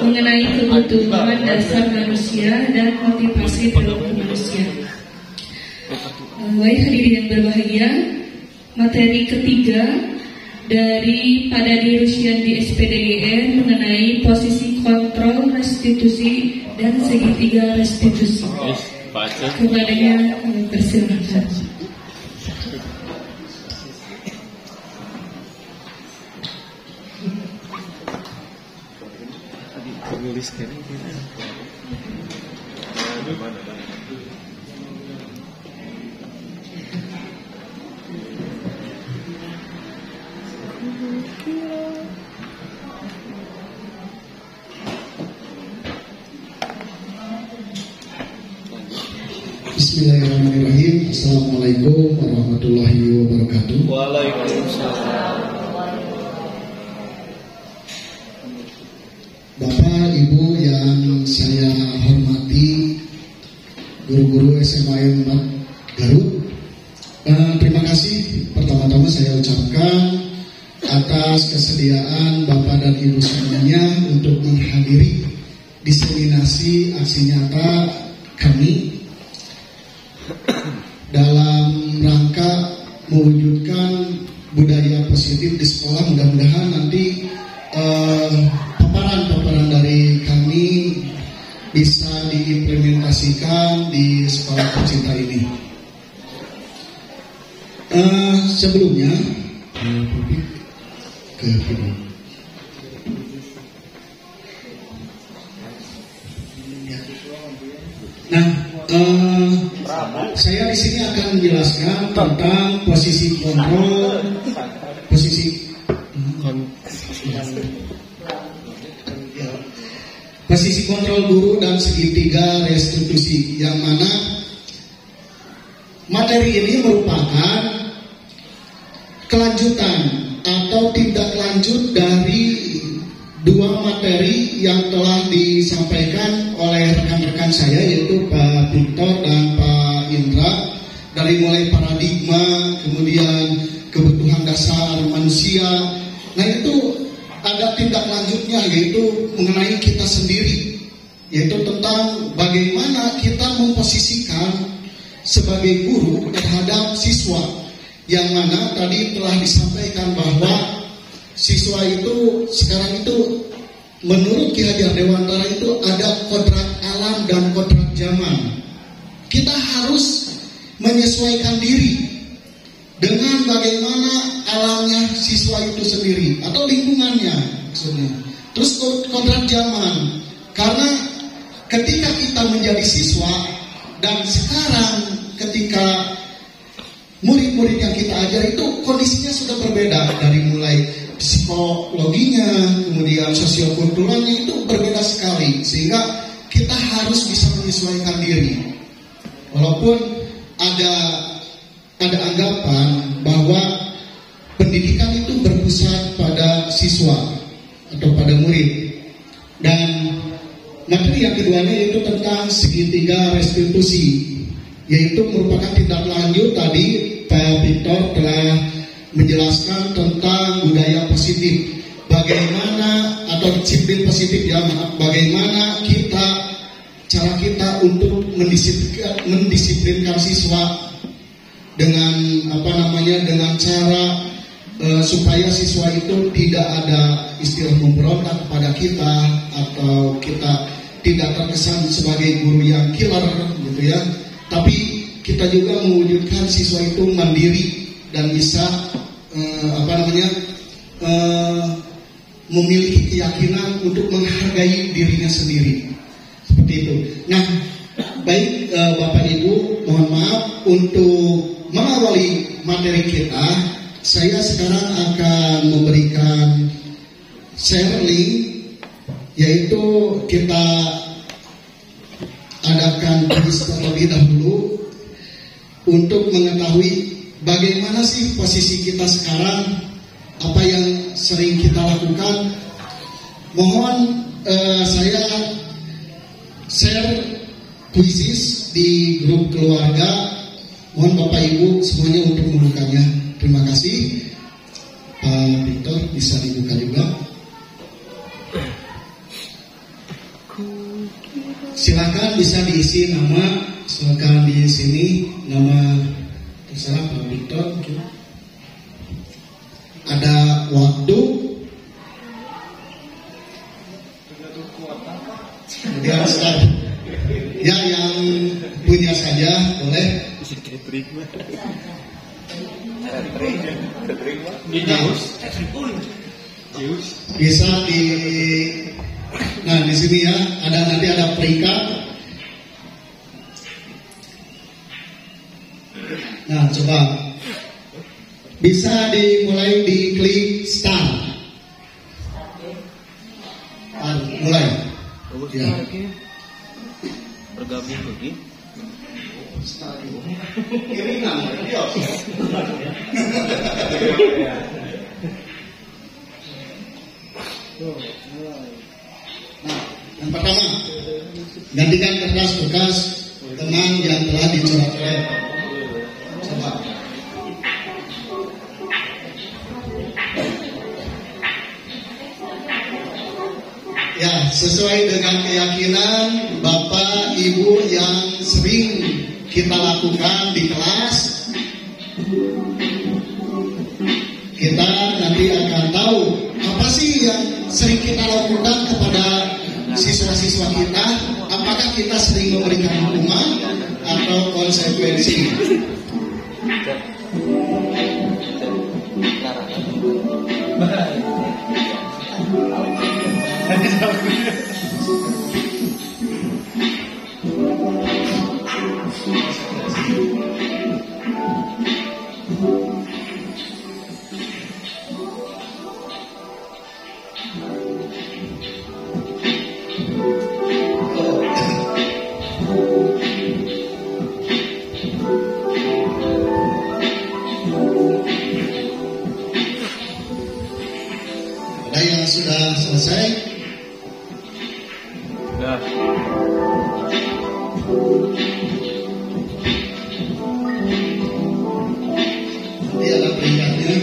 mengenai kebutuhan dasar manusia dan motivasi perilaku manusia. Baik hadirin yang berbahagia, materi ketiga dari Pada Dirusian di SPDGR mengenai posisi kontrol restitusi dan segitiga restitusi. Kepadanya persilakan. Bismillahirrahmanirrahim. Assalamualaikum warahmatullahi wabarakatuh. Waalaikumsalam. Bapak, Ibu yang saya hormati, guru-guru SMA 4 Garut, terima kasih pertama-tama saya ucapkan atas kesediaan Bapak dan Ibu semuanya untuk menghadiri diseminasi aksi nyata kami dalam rangka mewujudkan budaya positif di sekolah. Mudah-mudahan nanti paparan-paparan dari kami bisa diimplementasikan di sekolah tercinta ini. Sebelumnya ke video. Nah, saya di sini akan menjelaskan tentang posisi kontrol, posisi kontrol guru dan segitiga restitusi, yang mana materi ini merupakan kelanjutan atau tindak lanjut dari dua materi yang telah disampaikan oleh rekan-rekan saya, yaitu Pak Victor dan Pak Indra, dari mulai paradigma, kemudian kebutuhan dasar manusia. Nah, itu ada tindak lanjutnya, yaitu mengenai kita sendiri, yaitu tentang bagaimana kita memposisikan sebagai guru terhadap siswa, yang mana tadi telah disampaikan bahwa siswa itu sekarang itu menurut Ki Hajar Dewantara itu ada kodrat alam dan kodrat zaman. Kita harus menyesuaikan diri dengan bagaimana alamnya siswa itu sendiri atau lingkungannya maksudnya. Terus kodrat zaman, karena ketika kita menjadi siswa dan sekarang ketika murid-murid yang kita ajar itu kondisinya sudah berbeda, dari mulai psikologinya, kemudian sosiokulturalnya itu berbeda sekali, sehingga kita harus bisa menyesuaikan diri. Walaupun ada anggapan bahwa pendidikan itu berpusat pada siswa atau pada murid, dan materi yang keduanya itu tentang segitiga restitusi, yaitu merupakan tindak lanjut tadi Pak Victor telah menjelaskan tentang budaya positif, bagaimana atau disiplin positif ya, bagaimana cara kita untuk mendisiplinkan siswa dengan dengan cara supaya siswa itu tidak ada istilah memberontak kepada kita, atau kita tidak terkesan sebagai guru yang killer gitu ya, tapi kita juga mewujudkan siswa itu mandiri dan bisa memiliki keyakinan untuk menghargai dirinya sendiri, seperti itu. Nah, baik Bapak Ibu, mohon maaf untuk mengawali materi kita, saya sekarang akan memberikan share link, yaitu kita adakan kuis terlebih dahulu untuk mengetahui bagaimana sih posisi kita sekarang, apa yang sering kita lakukan. Mohon saya share kuisis di grup keluarga. Mohon Bapak Ibu semuanya untuk membukanya. Terima kasih. Pak Victor bisa dibuka juga. Silakan bisa diisi nama, silakan di sini nama terserah Pak Victor. Ada waktu. Kemudian start. Ya, yang punya saja boleh. Bisa di, nah di sini ya nanti ada peringkat. Nah coba bisa dimulai di klik start. Mulai. Ya. Bergabung lagi. Nah, yang pertama, gantikan kertas bekas teman yang telah dicoret-coret. Coba. Ya, sesuai dengan keyakinan Bapak Ibu yang sering kita lakukan di kelas, kita nanti akan tahu apa sih yang sering kita lakukan kepada siswa-siswa kita. Apakah kita sering memberikan hukuman atau konsekuensi? Ada yang sudah selesai? Sudah. Nanti ada peringkatnya.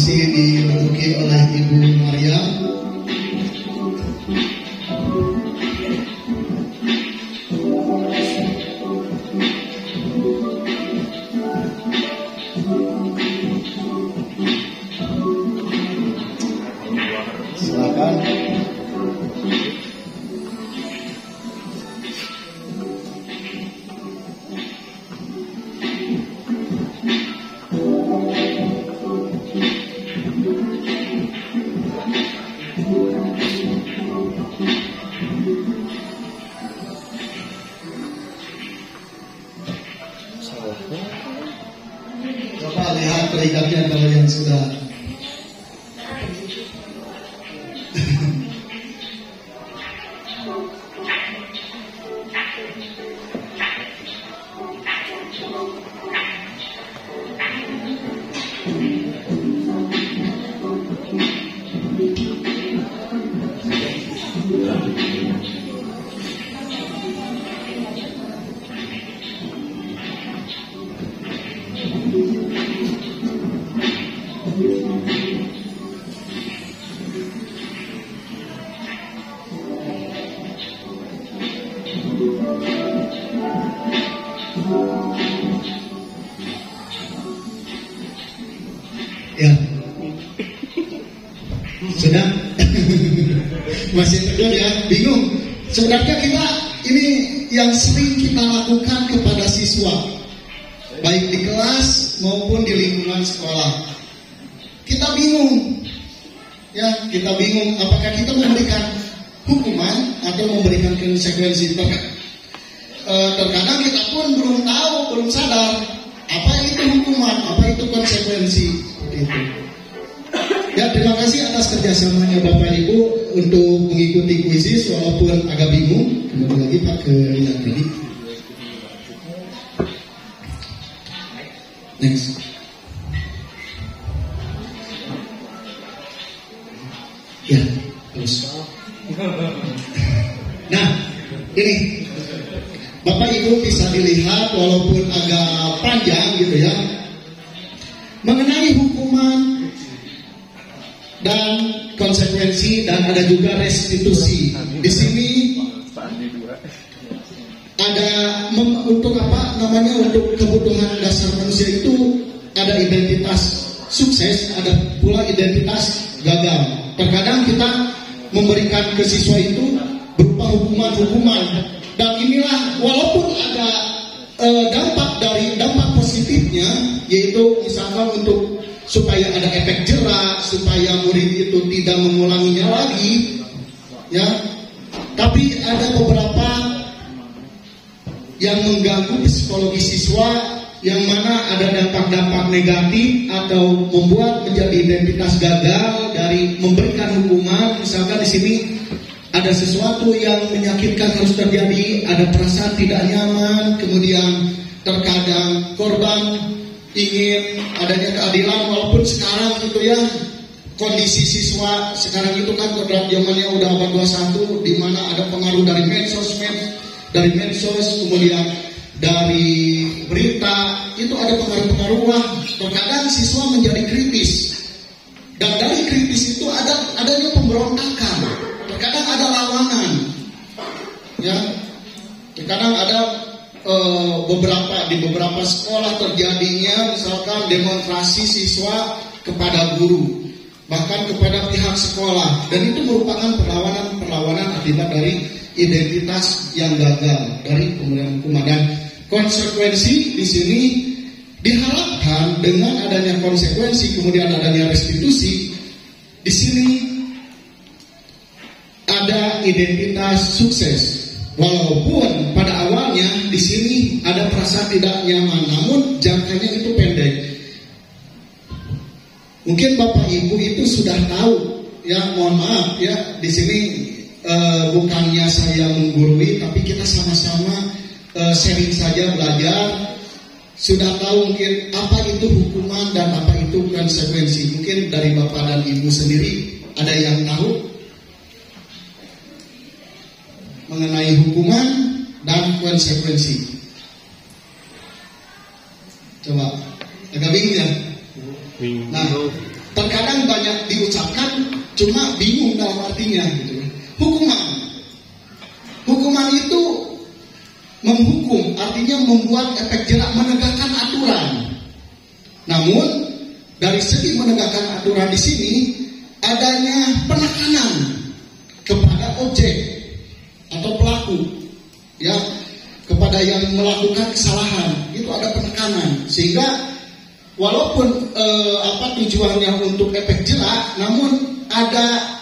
masih diduduki oleh Ibu Maria. Silakan. Coba lihat perikatnya kalau yang sudah. Ya, sudah masih tegar ya, bingung. Sebenarnya kita ini yang sering kita lakukan kepada siswa, baik di kelas maupun di lingkungan sekolah. Kita bingung, ya kita bingung apakah kita memberikan hukuman atau memberikan konsekuensi. Terkadang kita pun belum tahu, belum sadar apa itu hukuman, apa itu konsekuensi. Itu. Ya, terima kasih atas kerjasamanya Bapak Ibu untuk mengikuti kuisis walaupun agak bingung. Kembali lagi Pak ke yang tadi. Next. Ya, terus. Nah, ini Bapak Ibu bisa dilihat walaupun agak panjang gitu ya, mengenai hukuman dan konsekuensi dan ada juga restitusi. Di sini ada untuk apa namanya, untuk kebutuhan dasar manusia itu ada identitas sukses, ada pula identitas gagal. Terkadang kita memberikan ke siswa itu berupa hukuman-hukuman, dan inilah walaupun ada dampak positifnya, yaitu misalkan untuk supaya ada efek jerak, supaya murid itu tidak mengulanginya lagi, ya. Tapi ada beberapa yang mengganggu psikologi siswa, yang mana ada dampak-dampak negatif atau membuat menjadi identitas gagal dari memberikan hukuman. Misalkan di sini ada sesuatu yang menyakitkan harus terjadi, ada perasaan tidak nyaman, kemudian terkadang korban ingin adanya keadilan, walaupun sekarang itu ya kondisi siswa sekarang itu kan zamannya udah abad 21, di mana ada pengaruh dari medsos, kemudian dari berita, itu ada pengaruh-pengaruh. Terkadang siswa menjadi kritis, dan dari kritis itu adanya pemberontakan, terkadang ada lawanan, ya. Terkadang ada di beberapa sekolah terjadinya misalkan demonstrasi siswa kepada guru, bahkan kepada pihak sekolah, dan itu merupakan perlawanan akibat dari identitas yang gagal dari pemberian hukuman. Dan konsekuensi di sini diharapkan dengan adanya konsekuensi kemudian adanya restitusi, di sini ada identitas sukses. Walaupun pada awalnya di sini ada perasaan tidak nyaman, namun jangkanya itu pendek. Mungkin Bapak Ibu itu sudah tahu, ya mohon maaf ya, di sini bukannya saya menggurui, tapi kita sama-sama sharing saja, belajar. Sudah tahu mungkin apa itu hukuman dan apa itu konsekuensi. Mungkin dari Bapak dan Ibu sendiri ada yang tahu mengenai hukuman dan konsekuensi. Coba, agak bingung ya. Nah, terkadang hukuman. Hukuman itu menghukum, artinya membuat efek jerak, menegakkan aturan. Namun dari segi menegakkan aturan di sini adanya penekanan kepada objek atau pelaku, ya, kepada yang melakukan kesalahan itu ada penekanan, sehingga walaupun tujuannya untuk efek jerak, namun ada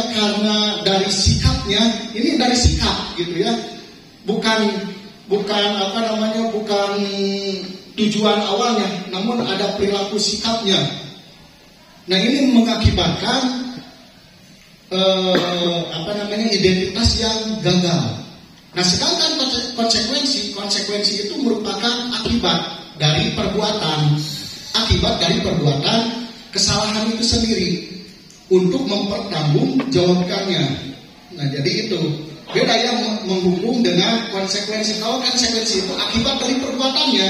karena dari sikapnya, ini dari sikap gitu ya, bukan tujuan awalnya, namun ada perilaku sikapnya. Nah, ini mengakibatkan identitas yang gagal. Nah, sedangkan konsekuensi itu merupakan akibat dari perbuatan kesalahan itu sendiri untuk mempertanggungjawabkannya. Nah, jadi itu beda ya menghukum dengan konsekuensi. Kalau konsekuensi itu akibat dari perbuatannya,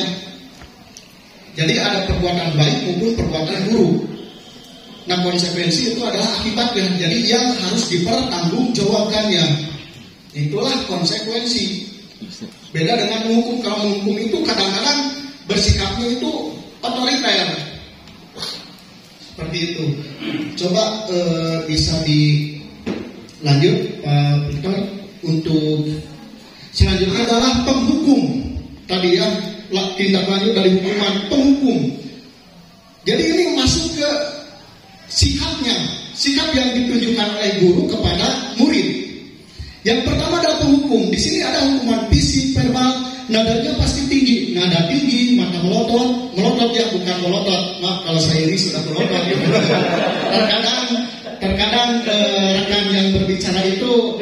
jadi ada perbuatan baik maupun perbuatan buruk. Nah, konsekuensi itu adalah akibatnya, jadi yang harus dipertanggungjawabkannya. Itulah konsekuensi. Beda dengan menghukum. Kalau menghukum itu kadang-kadang bersikapnya itu otoriter. Seperti itu. Coba bisa dilanjut Pak Victor. Untuk selanjutnya adalah penghukum. Tadi ya, tindak lanjut dari hukuman penghukum. Jadi ini masuk ke sikap yang ditunjukkan oleh guru kepada murid. Yang pertama adalah penghukum. Di sini ada hukuman fisik, verbal, nadanya pasti tinggi, nada tinggi, mata melotot ya, bukan melotot. Maaf kalau saya ini sudah melotot. Terkadang rekan yang berbicara itu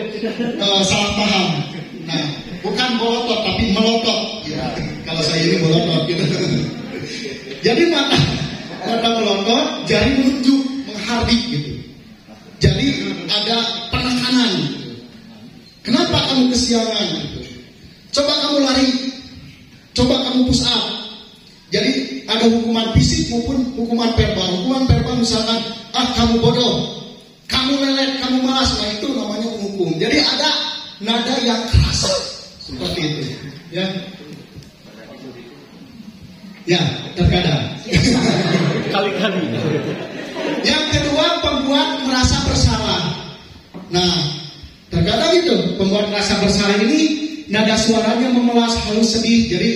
salah paham. Nah, bukan melotot tapi melotot. Ya, kalau saya ini melotot gitu. Jadi mata melotot, jari menunjuk, menghardik gitu. Jadi ada penekanan. Kenapa kamu kesiangan? Coba kamu lari, coba kamu push up. Jadi ada hukuman fisik maupun hukuman verbal. Hukuman verbal misalkan, kamu bodoh, kamu lelet, kamu malas. Nah, itu namanya hukum. Jadi ada nada yang keras seperti itu. Ya, terkadang. Kali-kali. Yang kedua, pembuat merasa bersalah. Nah, terkadang itu pembuat merasa bersalah ini nada suaranya memelas, halus, sedih. Jadi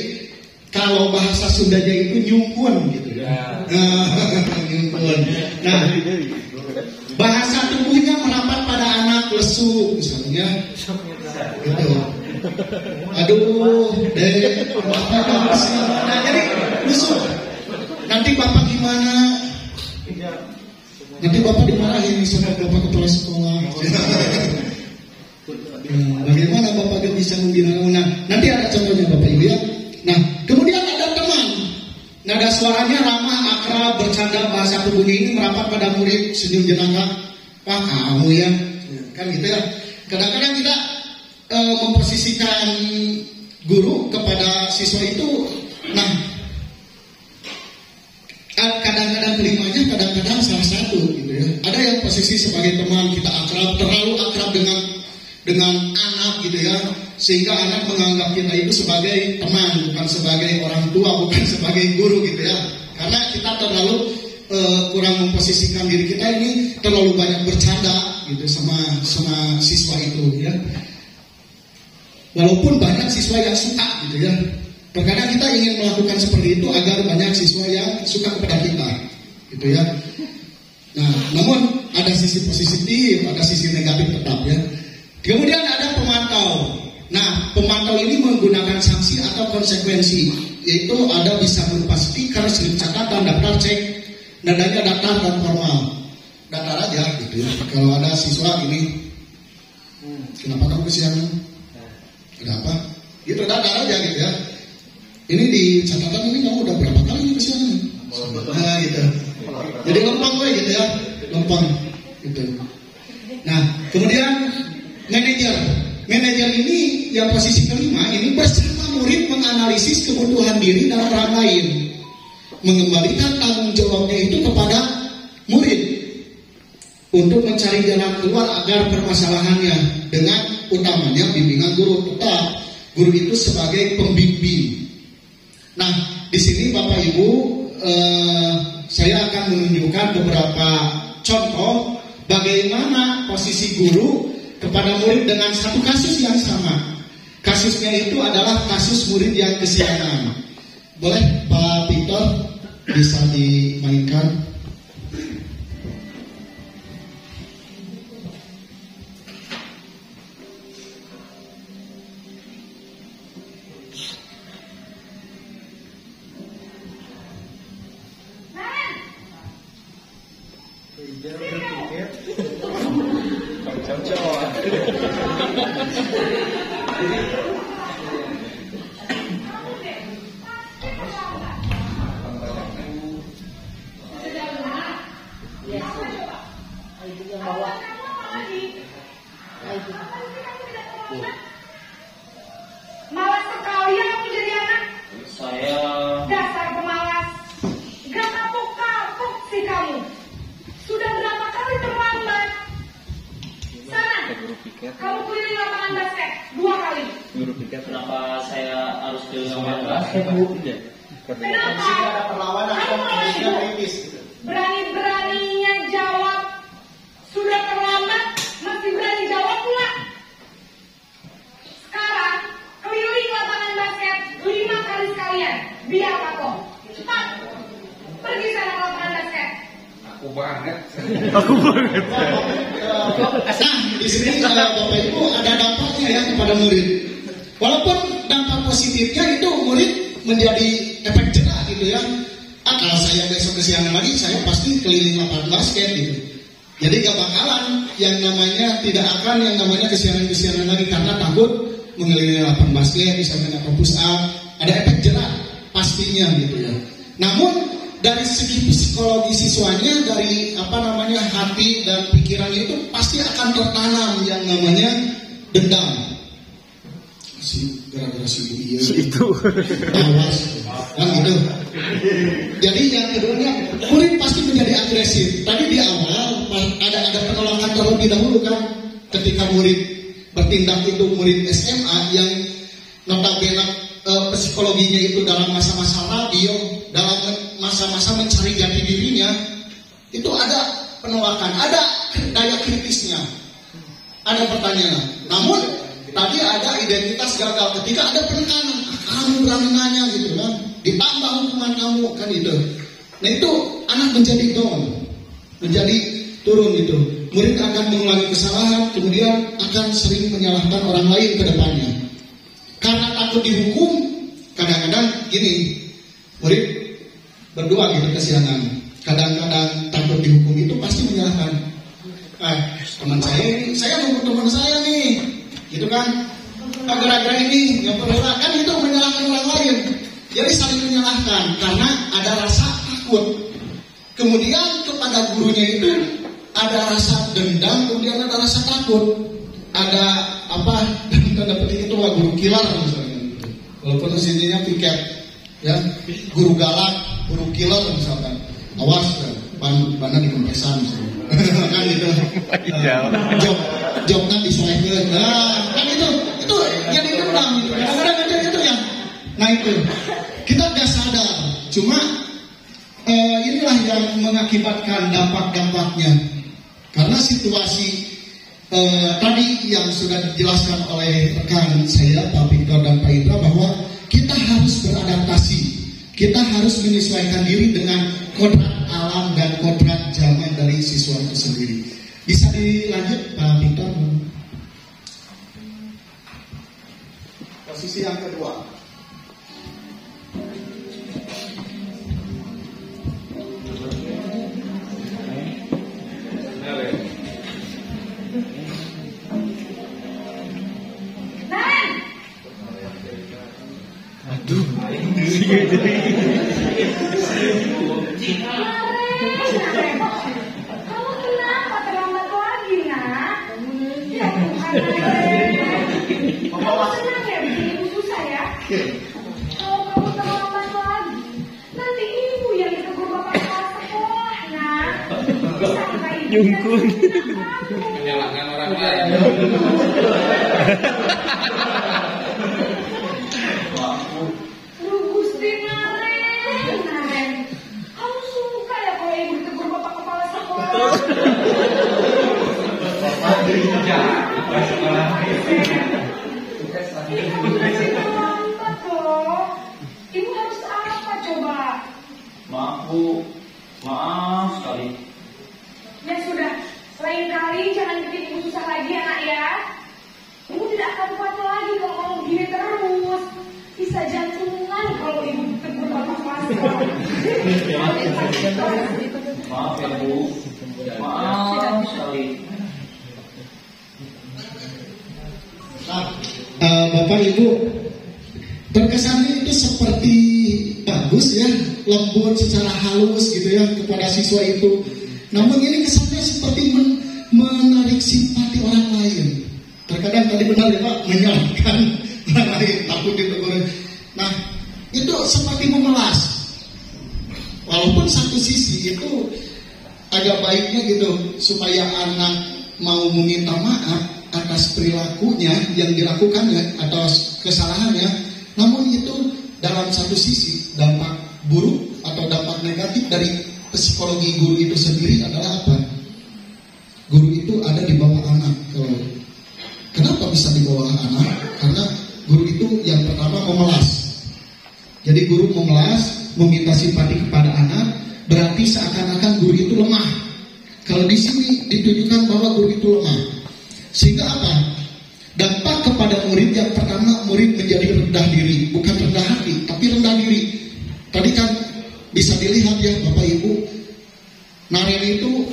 kalau bahasa Sundanya itu nyumpun gitu ya. Nyumpun. Nah, bahasa tubuhnya merapat pada anak, lesu misalnya. Gitu. Aduh, bapak sih. Nah, jadi lesu. Nanti bapak gimana? Nanti bapak dimarahin sama bapak kepala sekolah. Bagaimana bapak gak bisa membina? Nah, nanti ada contohnya bapak ibu ya. Nah, kemudian ada teman. Nada suaranya ramah, akrab, bercanda, bahasa tubuhnya ini merapat pada murid, senyum jenaka. Wah, kamu ya. Kan gitu ya. Kadang-kadang kita memposisikan guru kepada siswa itu. Nah, kadang-kadang kelimanya, kadang-kadang salah satu gitu ya. Ada yang posisi sebagai teman, kita akrab, terlalu akrab dengan anak gitu ya, sehingga anak menganggap kita itu sebagai teman, bukan sebagai orang tua, bukan sebagai guru gitu ya. Karena kita terlalu kurang memposisikan diri kita ini, terlalu banyak bercanda gitu sama siswa itu ya. Walaupun banyak siswa yang suka gitu ya. Terkadang kita ingin melakukan seperti itu agar banyak siswa yang suka kepada kita gitu ya. Nah, namun ada sisi positif, ada sisi negatif tetap ya. Kemudian ada pemantau. Nah, pemantau ini menggunakan sanksi atau konsekuensi, yaitu ada bisa berupa stiker, slip catatan, daftar cek, nadanya daftar dan formal. Daftar aja gitu ya. Kalau ada siswa ini, kenapa kamu kesiangan? Ada apa? Gitu, daftar aja gitu ya. Ini di catatan ini kamu udah berapa kali kesiangan? Nah, gitu. Jadi lempang gue gitu ya, lempang gitu. Nah, kemudian manajer ini yang posisi kelima ini bersama murid menganalisis kebutuhan diri dan orang lain, mengembalikan tanggung jawabnya itu kepada murid. untuk mencari jalan keluar agar permasalahannya, dengan utamanya bimbingan guru. Tetap guru itu sebagai pembimbing. Nah, di sini Bapak Ibu, saya akan menunjukkan beberapa contoh bagaimana posisi guru kepada murid dengan satu kasus yang sama. Kasusnya itu adalah kasus murid yang kesiangan. Boleh Pak Victor bisa dimainkan? Malas sekali ya kamu jadi anak. Saya Dasar pemalas. Gak kapok-kapok sih kamu. Sudah berapa kali terlambat? Sana, kamu keliling lapangan basket 2 kali. kenapa saya harus ke lapangan basket, Bu? Kenapa? Kamu malah ibu. Berani-beraninya jawab. Sudah terlambat, masih berani jawab pula. Sekarang, keliling lapangan basket 5 kali sekalian. Biar kapok. Cepat. Pergi sana ke lapangan basket. Aku banget. Nah, di sini Bapak Ibu ada dampaknya ya kepada murid. Walaupun dampak positifnya itu murid menjadi efek jerak gitu ya. Kalau saya besok kesiangan lagi, saya pasti keliling lapangan basket gitu. Jadi gak bakalan yang namanya kesiangan lagi karena takut mengelilingi lapangan basket, misalnya atau push up, ada efek jerak pastinya gitu ya. Namun dari segi psikologi siswanya, dari hati dan pikirannya itu pasti akan tertanam yang namanya dendam. Gara-gara si itu awas kan gitu. Jadi yang keduanya, murid pasti menjadi agresif. Tadi di awal ada penolakan terlebih dahulu kan, ketika murid bertindak itu murid SMA yang notabene psikologinya itu dalam masa-masa radio, dalam masa-masa mencari jati dirinya, itu ada penolakan, ada daya kritisnya, ada pertanyaan. Namun tadi ada identitas gagal ketika ada penekanan, kamu berani nanya gitu kan, ditambah hukuman kamu kan itu. Nah itu anak menjadi down, menjadi turun gitu. Murid akan mengulangi kesalahan, kemudian akan sering menyalahkan orang lain ke depannya. Karena takut dihukum, kadang-kadang gini, murid berdua gitu kesiangan. Kadang-kadang takut dihukum itu pasti menyalahkan. Teman saya ini, saya nunggu teman saya nih, gitu kan? Gara-gara ini nggak perlu kan itu menyalahkan orang lain. Jadi saling menyalahkan karena ada rasa takut. Kemudian kepada gurunya itu ada rasa dendam, kemudian ada rasa takut. Ada tanda petik itu guru kilar misalnya. Walaupun sininya piket, ya guru galak, guru killer misalkan. Awas, mana di kempesan misalnya. Kan gitu. Jobnya diselesaikan. Nah, kan itu jadi dendam gitu. Kadang-kadang itu ya. Nah itu kita udah sadar. Cuma inilah yang mengakibatkan dampak-dampaknya. Karena situasi tadi yang sudah dijelaskan oleh rekan saya Pak Victor dan Pak Indra bahwa kita harus beradaptasi, kita harus menyesuaikan diri dengan kodrat alam dan kodrat zaman dari siswa itu sendiri. Bisa dilanjut Pak Victor? Posisi yang kedua. Kamu kenapa terlambat lagi, nak? Ya Tuhan, kamu senang ya bikin ibu susah ya? Kalau kamu terlambat lagi, nanti ibu yang ditegur bapak kepala sekolah, nak. Bisa Jungkun. Menyalahkan orang lain. Gusti Naren. Kamu suka ya kalau ibu ditegur bapak kepala sekolah? Lambat loh. Ibu harus apa coba? Maaf Bu, maaf sekali. Ya sudah, lain kali jangan bikin ibu susah lagi ya nak ya. Ibu tidak akan kuat lagi kalau kamu begini terus. Bisa jantungan kalau ibu tegur bapak kelas. Maaf ya Bu, maaf sekali. Bapak Ibu, terkesannya itu seperti bagus ya, lembut secara halus gitu ya kepada siswa itu. Namun ini kesannya seperti menarik simpati orang lain. Terkadang tadi benar ya Pak, menyalahkan orang lain, takut ditegur. Nah, itu seperti memelas. Walaupun satu sisi itu agak baiknya gitu supaya anak mau meminta maaf atas perilakunya yang dilakukannya atau kesalahannya. Namun itu dalam satu sisi dampak buruk atau dampak negatif dari psikologi guru itu sendiri adalah apa? Guru itu ada di bawah anak. Kenapa bisa di bawah anak? Karena guru itu yang pertama memelas. Jadi guru memelas, meminta simpati kepada anak, berarti seakan-akan guru itu lemah. Kalau di sini ditujukan bahwa guru itu lemah. Sehingga apa? Dampak kepada murid yang pertama, murid menjadi rendah diri. Bukan rendah hati, tapi rendah diri. Tadi kan bisa dilihat ya Bapak Ibu, Naren itu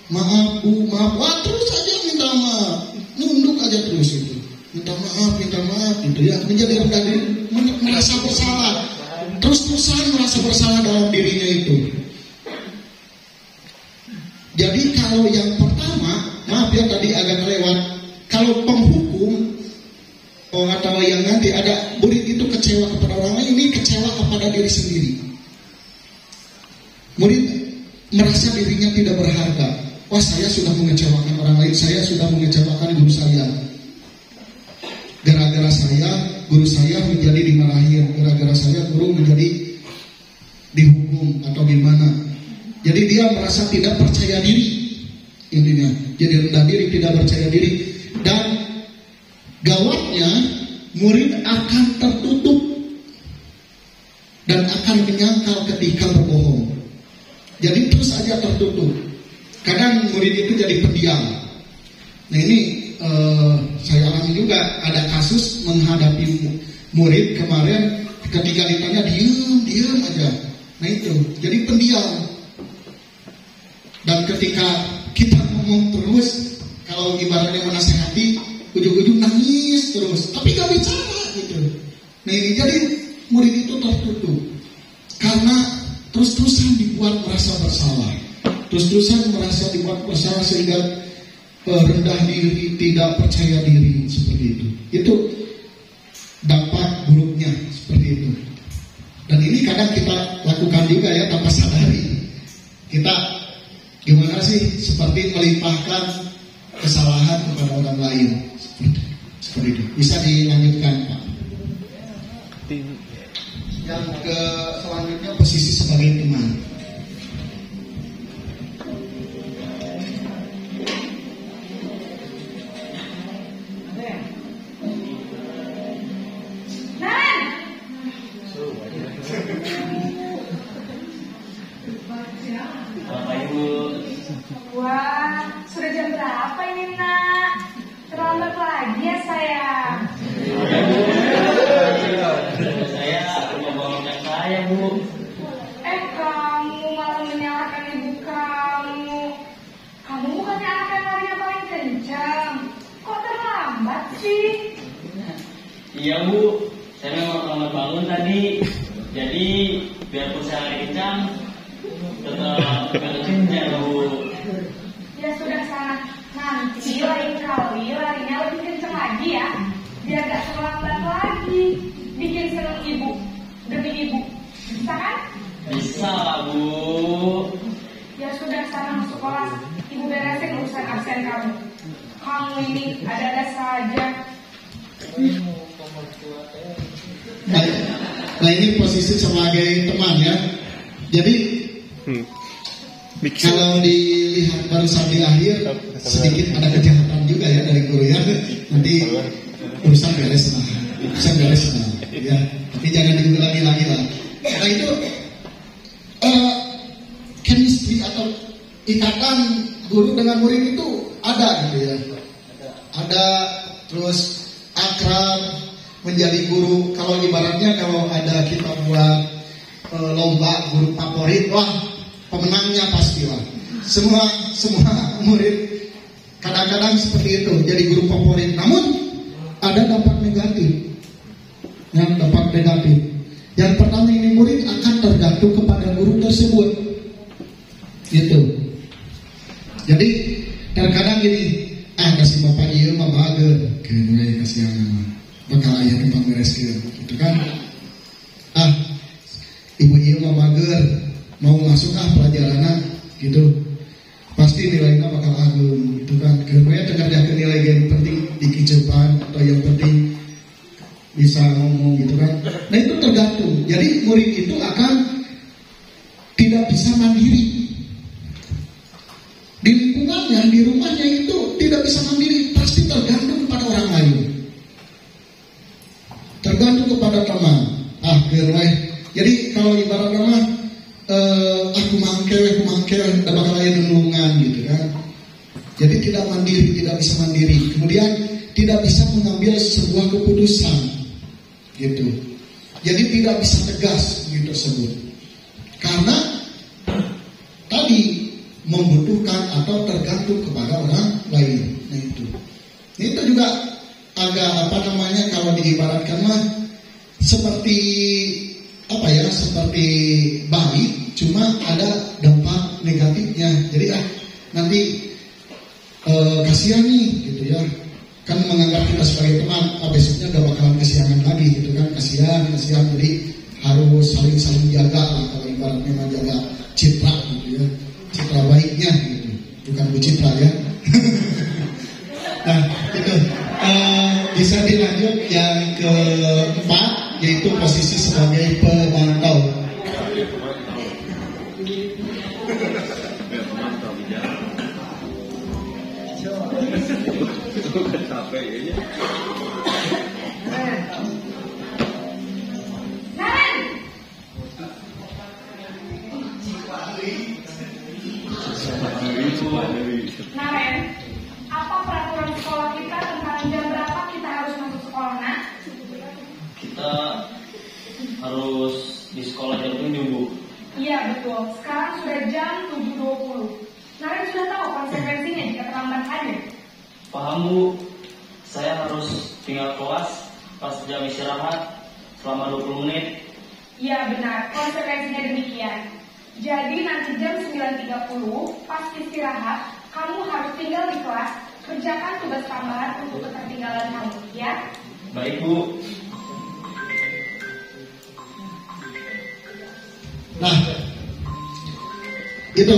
maaf Bu, maaf. Wah terus aja minta maaf, nunduk aja terus itu. Minta maaf gitu ya. Menjadi rendah diri, merasa bersalah. Terus-terusan merasa bersalah dalam dirinya itu. Jadi kalau yang pertama, maaf ya tadi agak lewat. Kalau penghukum atau yang nanti ada murid itu kecewa kepada orang lain, ini kecewa kepada diri sendiri. Murid merasa dirinya tidak berharga. Wah saya sudah mengecewakan orang lain, saya sudah mengecewakan guru saya. Gara-gara saya, guru saya menjadi dimarahin. Gara-gara saya, guru menjadi dihukum atau gimana. Jadi dia merasa tidak percaya diri. Intinya, jadi rendah diri, tidak percaya diri. Dan gawatnya, murid akan tertutup dan akan menyangkal ketika berbohong. Jadi terus saja tertutup. Kadang murid itu jadi pendiam. Nah ini saya alami juga, ada kasus menghadapi murid kemarin ketika ditanya diam aja. Nah itu, jadi pendiam. Dan ketika kita ngomong terus, kalau ibaratnya menasehati, ujung-ujung nangis terus, tapi gak bicara gitu. Nah ini jadi murid itu tertutup karena terus-terusan dibuat merasa bersalah, terus-terusan merasa dibuat bersalah sehingga rendah diri, tidak percaya diri seperti itu. Itu dampak buruknya seperti itu. Dan ini kadang kita lakukan juga ya tanpa sadari. Kita gimana sih seperti melimpahkan kesalahan kepada orang lain seperti itu. Bisa dilanjutkan Pak. Yang ke selanjutnya posisi sebagai teman. Bapak Ibu. Wah, sudah jam berapa ini nak? Terlambat lagi ya sayang. Saya membawakan saya Bu. Kamu malah menyalahkan ibu kamu. Kamu bukannya anak yang larinya paling kencang. Kok terlambat sih? Iya Bu, saya memang terlambat bangun tadi. Jadi biarpun saya lari kencang, tetap kencang Bu. Ya sudah sana. Nanti lain kali larinya lebih kencang lagi ya. Biar gak terlambat lagi. Bikin seneng ibu demi ibu. Bisa kan? Bisa lah Bu. Ya sudah sana masuk kelas. Ibu beres beresin urusan absen kamu. Kamu ini ada-ada saja. Nah ini posisi sebagai teman ya. Jadi kalau dilihat barusan di akhir sedikit ada kejahatan juga ya dari guru ya. Nanti urusan beres lah, ya. Tapi jangan diulangi lagi lah. Nah itu chemistry atau ikatan guru dengan murid itu ada gitu ya. Ada terus akrab menjadi guru. Kalau ibaratnya kalau ada kita buat lomba guru favorit, wah pemenangnya pastilah. Semua murid kadang-kadang seperti itu jadi guru favorit. Namun ada dampak negatif. Yang pertama ini murid akan tergantung kepada guru tersebut. Gitu. Jadi terkadang gini, kasih bapak iya mah bager, kayaknya kasih yang bakal ayah tempat bereskeun, gitu kan? Ibu iya mah bager, mau masuk pelajaran gitu, pasti nilainya bakal agung, gitu kan? Kayaknya terkerjakan nilai yang penting di kicepan atau yang penting bisa ngomong, gitu kan? Nah itu tergantung. Jadi murid itu akan tidak bisa mandiri. Di lingkungannya, di rumahnya itu tidak bisa mandiri, pasti tergantung kepada orang lain, tergantung kepada teman. Jadi kalau ibarat nama aku mangkel, tidak bakal ada nulungan gitu kan. Jadi tidak bisa mandiri. Kemudian tidak bisa mengambil sebuah keputusan, gitu. Jadi tidak bisa tegas gitu tersebut, karena tadi membutuhkan atau tergantung kepada orang lain. Nah itu juga agak kalau diibaratkan mah seperti seperti baik, cuma ada dampak negatifnya. Jadi nanti kasihan nih gitu ya, kan menganggap kita sebagai teman, besoknya gak bakalan kesiangan lagi gitu kan, kasihan. Jadi harus saling jaga lah, kalau ibaratnya menjaga citra gitu ya, citra baiknya gitu, bukan Bu Citra ya. Nah itu bisa dilanjut yang keempat, yaitu posisi sebagai pemantau. Naren, apa peraturan sekolah kita tentang jam berapa kita harus masuk sekolah, Nak? Kita harus di sekolah jam 7, Bu. Iya betul, sekarang sudah jam 7.20. Naren sudah tahu konsekuensinya jika terlambat hadir? Paham, Bu. Saya harus tinggal kelas pas jam istirahat selama 20 menit. Iya benar, konsekuensinya demikian. Jadi nanti jam 9.30 pas istirahat, kamu harus tinggal di kelas, kerjakan tugas tambahan untuk ketertinggalan kamu, ya? Baik, Bu. Nah, itu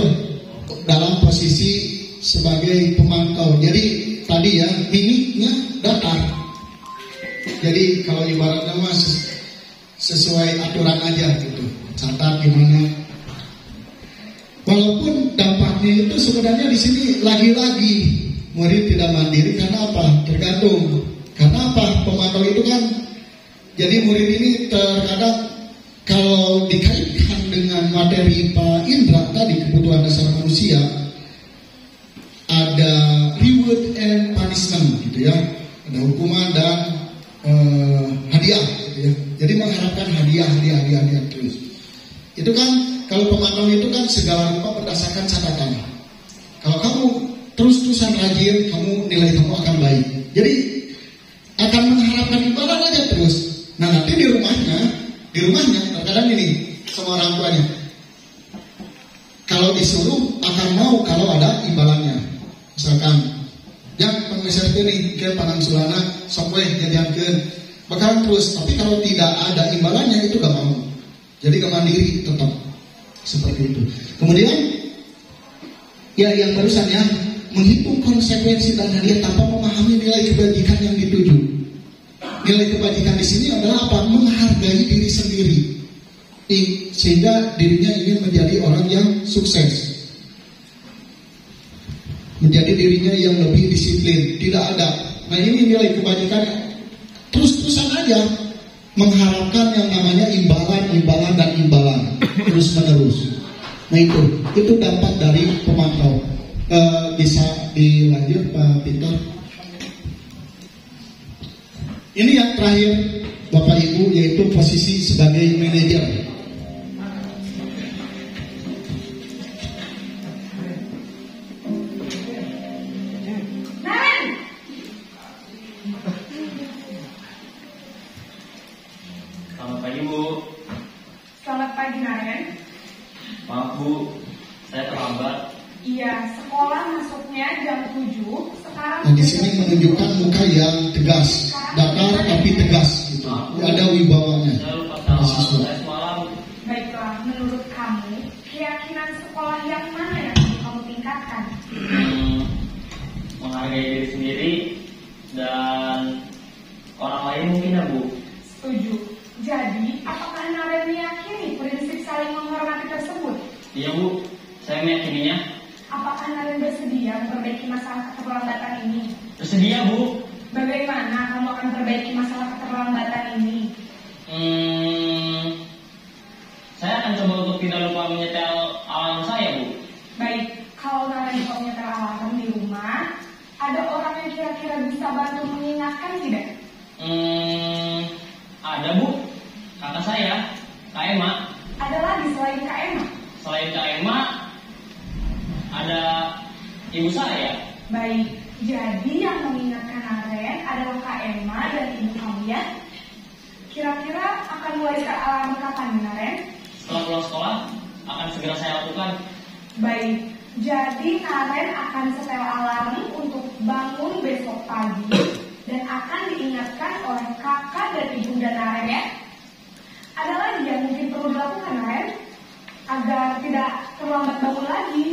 dalam posisi sebagai pemantau. Jadi tadi ya, limitnya datar. Jadi kalau ibaratnya mas sesuai aturan aja gitu, catat gimana. Walaupun dampaknya itu sebenarnya di sini lagi-lagi murid tidak mandiri karena apa? Tergantung. Karena apa? Pemantau itu kan, jadi murid ini terkadang kalau dikaitkan dengan materi Pak Indra tadi, kebutuhan dasar manusia, ada reward and punishment gitu ya, ada hukuman dan hadiah gitu ya. Jadi mengharapkan hadiah terus. Itu kan kalau pemantau itu kan segala rupa berdasarkan catatan. Kalau kamu terus-terusan rajin, nilai kamu akan baik. Jadi akan mengharapkan imbalan aja terus. Nah nanti di rumahnya terkadang ini sama orang tuanya, kalau disuruh akan mau kalau ada imbalannya. Misalkan yang pengeser ini ke panangsulana sokwe jajankeun bakalan terus, tapi kalau tidak ada imbalannya itu gak mau. Jadi gak mandiri tetap seperti itu. Kemudian ya yang barusan ya, menghitung konsekuensi dan hadiah tanpa memahami nilai kebajikan yang dituju. Nilai kebajikan di sini adalah apa? Menghargai diri sendiri, sehingga dirinya ingin menjadi orang yang sukses, menjadi dirinya yang lebih disiplin. Tidak ada. Nah, ini nilai kebajikan. Terus-terusan aja mengharapkan yang namanya imbalan dan imbalan terus menerus. Nah, itu dampak dari pemantau. Bisa dilanjut Pak Peter. Ini yang terakhir Bapak Ibu, yaitu posisi sebagai manajer. Selamat pagi Bu. Selamat pagi Naren. Maaf Bu, saya terlambat. Iya, sekolah masuknya jam 7. Sekarang Nah, di sini menunjukkan muka yang tegas, datar tapi tegas gitu. Ada wibawanya. Saya lupa tahu. Siswa. Saya semalam Baiklah, menurut kamu, keyakinan sekolah yang mana yang perlu kamu tingkatkan? menghargai diri sendiri dan orang lain mungkin ya Bu. Setuju. Jadi, apakah Naren meyakini prinsip saling menghormati tersebut? Iya Bu, saya meyakininya. Apakah Naren bersedia memperbaiki masalah keterlambatan ini? Bersedia Bu. Bagaimana kamu akan perbaiki masalah keterlambatan ini? Saya akan coba untuk tidak lupa menyetel alarm saya Bu. Baik, kalau Naren lupa menyetel alarm di rumah, ada orang yang kira-kira bisa bantu mengingatkan tidak? Ada Bu, kakak saya, Kak Emma. Ada lagi selain Kak Emma? Selain Kak Emma, ada ibu saya. Baik, jadi yang mengingatkan Naren adalah Kak Emma dan ibu kamu ya? Kira-kira akan mulai set alarm kapan Naren? Setelah pulang sekolah, akan segera saya lakukan. Baik, jadi Naren akan setel alarm untuk bangun besok pagi dan akan diingatkan oleh kakak dan ibunda Naren ya. Ada lagi yang mungkin perlu dilakukan Naren agar tidak terlambat bangun lagi?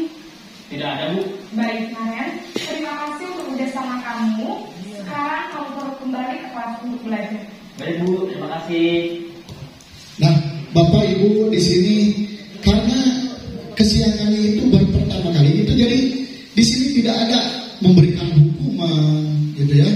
Tidak ada Bu. Baik Naren, terima kasih untuk kerjasama kamu. Sekarang kamu perlu kembali ke kelas untuk belajar. Baik Bu, terima kasih. Nah, Bapak Ibu di sini karena kesiangannya itu baru pertama kali itu, jadi di sini tidak ada memberikan hukuman, gitu ya.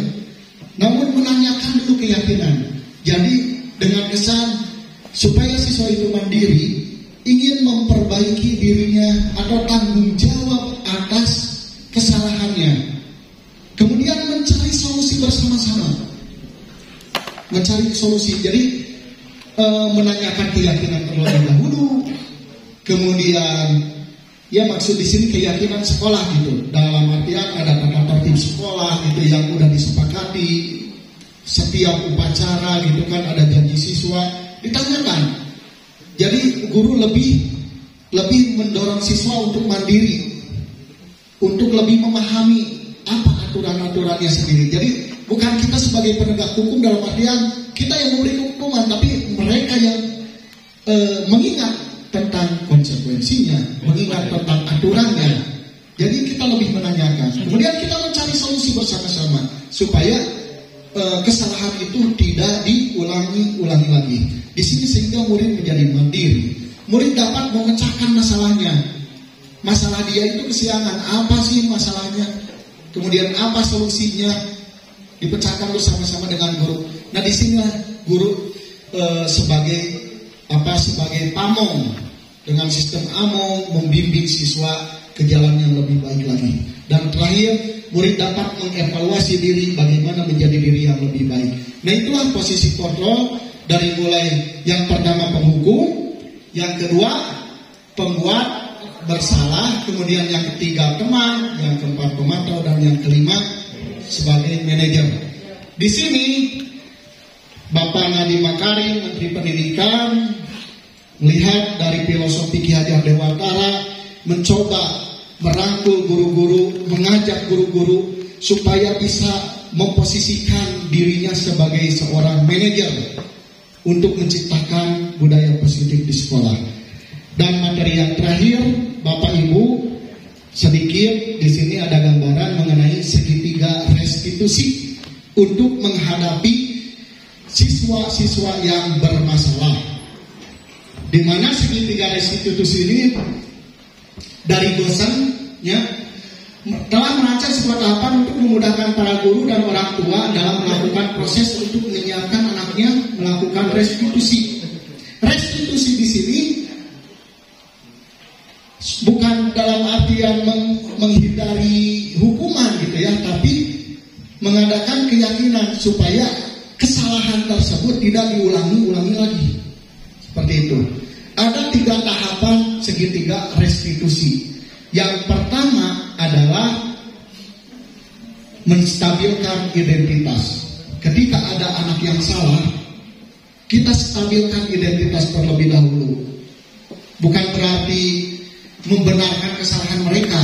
Namun menanyakan dulu keyakinan. Jadi dengan kesan supaya siswa itu mandiri, ingin memperbaiki dirinya atau tanggung jawab atas kesalahannya. Kemudian mencari solusi bersama-sama. Mencari solusi. Jadi menanyakan keyakinan terlebih dahulu. Kemudian ya maksud di sini keyakinan sekolah gitu. Dalam artian ada tata tertib sekolah gitu yang udah disepakati. Setiap upacara gitu kan ada janji siswa ditanyakan. Jadi guru lebih mendorong siswa untuk mandiri, untuk lebih memahami apa aturan-aturannya sendiri. Jadi bukan kita sebagai penegak hukum dalam artian kita yang memberi hukuman, tapi mereka yang mengingat tentang konsekuensinya, mengingat tentang aturannya. Jadi kita lebih menanyakan. Kemudian kita mencari solusi bersama-sama supaya kesalahan itu tidak diulangi lagi. Di sini sehingga murid menjadi mandiri. Murid dapat memecahkan masalahnya. Masalah dia itu kesiangan. Apa sih masalahnya? Kemudian apa solusinya? Dipecahkan bersama-sama dengan guru. Nah di sinilah guru sebagai pamong dengan sistem among membimbing siswa ke jalan yang lebih baik lagi. Dan terakhir, murid dapat mengevaluasi diri bagaimana menjadi diri yang lebih baik. Nah itulah posisi kontrol dari mulai yang pertama penghukum, yang kedua pembuat bersalah, kemudian yang ketiga teman, yang keempat pemantau, dan yang kelima sebagai manajer. Di sini Bapak Nadiem Makarim, Menteri Pendidikan, melihat dari filosofi Ki Hajar Dewantara, mencoba merangkul guru-guru, mengajak guru-guru supaya bisa memposisikan dirinya sebagai seorang manajer untuk menciptakan budaya positif di sekolah. Dan materi yang terakhir, Bapak Ibu, sedikit di sini ada gambaran mengenai segitiga restitusi untuk menghadapi siswa-siswa yang bermasalah. Di mana segitiga restitusi ini dari dosennya telah merancang sebuah tahapan untuk memudahkan para guru dan orang tua dalam melakukan proses untuk menyiapkan anaknya melakukan restitusi. Restitusi di sini bukan dalam artian menghindari hukuman gitu ya, tapi mengadakan keyakinan supaya kesalahan tersebut tidak diulangi lagi. Seperti itu. Ada 3 tahapan segitiga restitusi. Yang pertama adalah menstabilkan identitas. Ketika ada anak yang salah, kita stabilkan identitas terlebih dahulu. Bukan berarti membenarkan kesalahan mereka,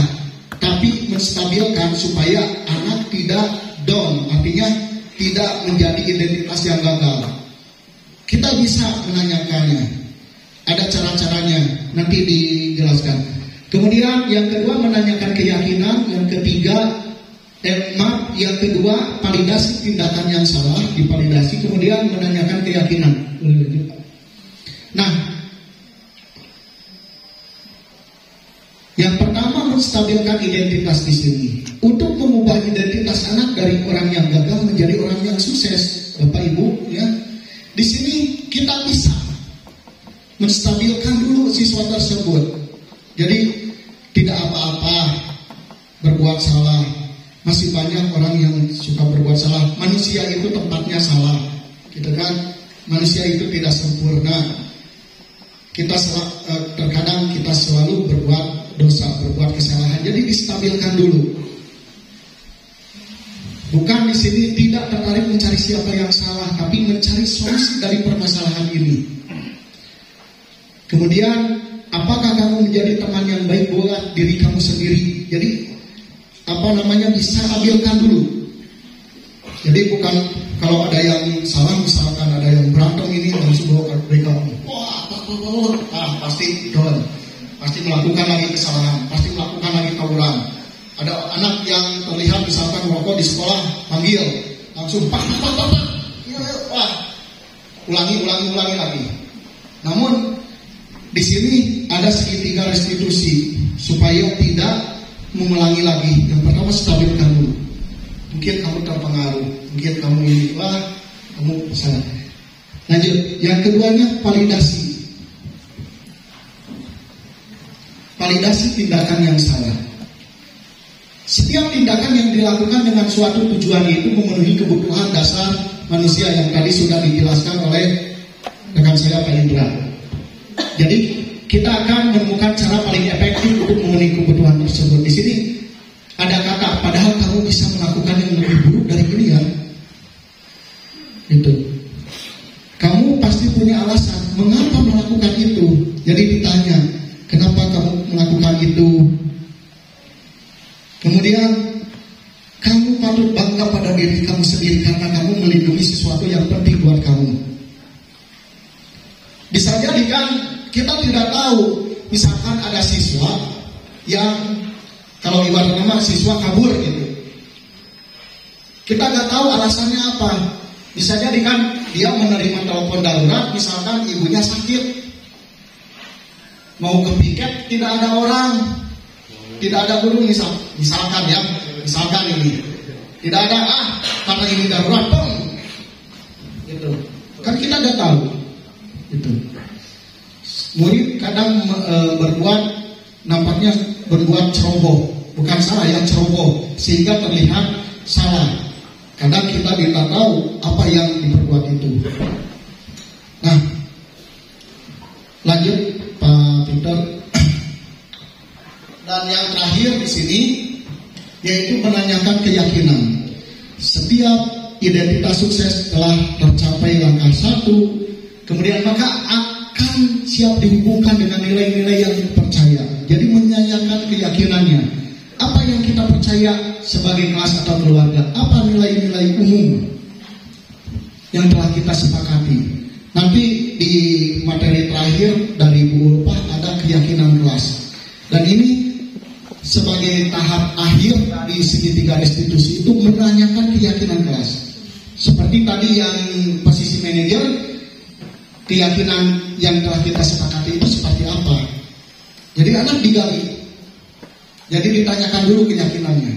tapi menstabilkan supaya anak tidak down, artinya tidak menjadi identitas yang gagal. Kita bisa menanyakannya, ada cara-caranya, nanti dijelaskan. Kemudian yang kedua menanyakan keyakinan, yang ketiga yang kedua validasi tindakan yang salah, divalidasi, kemudian menanyakan keyakinan. Nah, yang pertama menstabilkan identitas di sini. Untuk mengubah identitas anak dari orang yang gagal menjadi orang yang sukses, Bapak Ibu, ya. Di sini kita bisa menstabilkan dulu siswa tersebut. Jadi tidak apa-apa berbuat salah. Masih banyak orang yang suka berbuat salah. Manusia itu tempatnya salah, gitu kan? Manusia itu tidak sempurna. Kita terkadang kita selalu berbuat dosa, berbuat kesalahan. Jadi distabilkan dulu. Bukan di sini tidak tertarik mencari siapa yang salah, tapi mencari solusi dari permasalahan ini. Kemudian, apakah kamu menjadi teman yang baik buat diri kamu sendiri? Jadi, bisa ambilkan dulu. Jadi bukan kalau ada yang salah, misalkan ada yang berantem ini, langsung bawa mereka, pasti down, pasti melakukan lagi kesalahan, pasti melakukan lagi tawuran. Ada anak yang terlihat misalkan merokok di sekolah, panggil, langsung ulangi lagi. Namun di sini ada segitiga restitusi supaya tidak mengulangi lagi. Yang pertama stabilkan dulu. Mungkin kamu terpengaruh, mungkin kamu ini, kamu salah. Lanjut, yang keduanya validasi. Validasi tindakan yang salah. Setiap tindakan yang dilakukan dengan suatu tujuan itu memenuhi kebutuhan dasar manusia yang tadi sudah dijelaskan oleh rekan saya Pak Indra. Jadi kita akan menemukan cara paling efektif untuk memenuhi kebutuhan tersebut. Di sini ada kata, padahal kamu bisa melakukan yang lebih buruk dari ini ya. Itu. Kamu pasti punya alasan mengapa melakukan itu. Jadi ditanya, kenapa kamu melakukan itu? Kemudian kamu patut bangga pada diri kamu sendiri karena kamu melindungi sesuatu yang penting buat kamu. Bisa jadi kan kita tidak tahu, misalkan ada siswa yang kalau ibarat nama siswa kabur gitu. Kita nggak tahu alasannya apa. Bisa jadi kan dia menerima telepon darurat, misalkan ibunya sakit, mau ke piket tidak ada orang, tidak ada guru misalkan ini tidak ada karena ini darurat gitu. Kan kita nggak tahu gitu. Murid kadang nampaknya berbuat ceroboh, bukan salah yang ceroboh sehingga terlihat salah. Kadang kita tidak tahu apa yang diperbuat itu. Nah, lanjut Pak Peter. Dan yang terakhir di sini yaitu menanyakan keyakinan. Setiap identitas sukses telah tercapai langkah 1, kemudian maka akan siap dihubungkan dengan nilai-nilai yang dipercaya. Jadi menanyakan keyakinannya. Apa yang kita percaya sebagai kelas atau keluarga? Apa nilai-nilai umum yang telah kita sepakati? Nanti di materi terakhir dari Bu Ulpah ada keyakinan kelas. Dan ini sebagai akhir di segitiga restitusi itu menanyakan keyakinan kelas. Seperti tadi yang posisi manajer, keyakinan yang telah kita sepakati itu seperti apa. Jadi anak digali. Jadi ditanyakan dulu keyakinannya.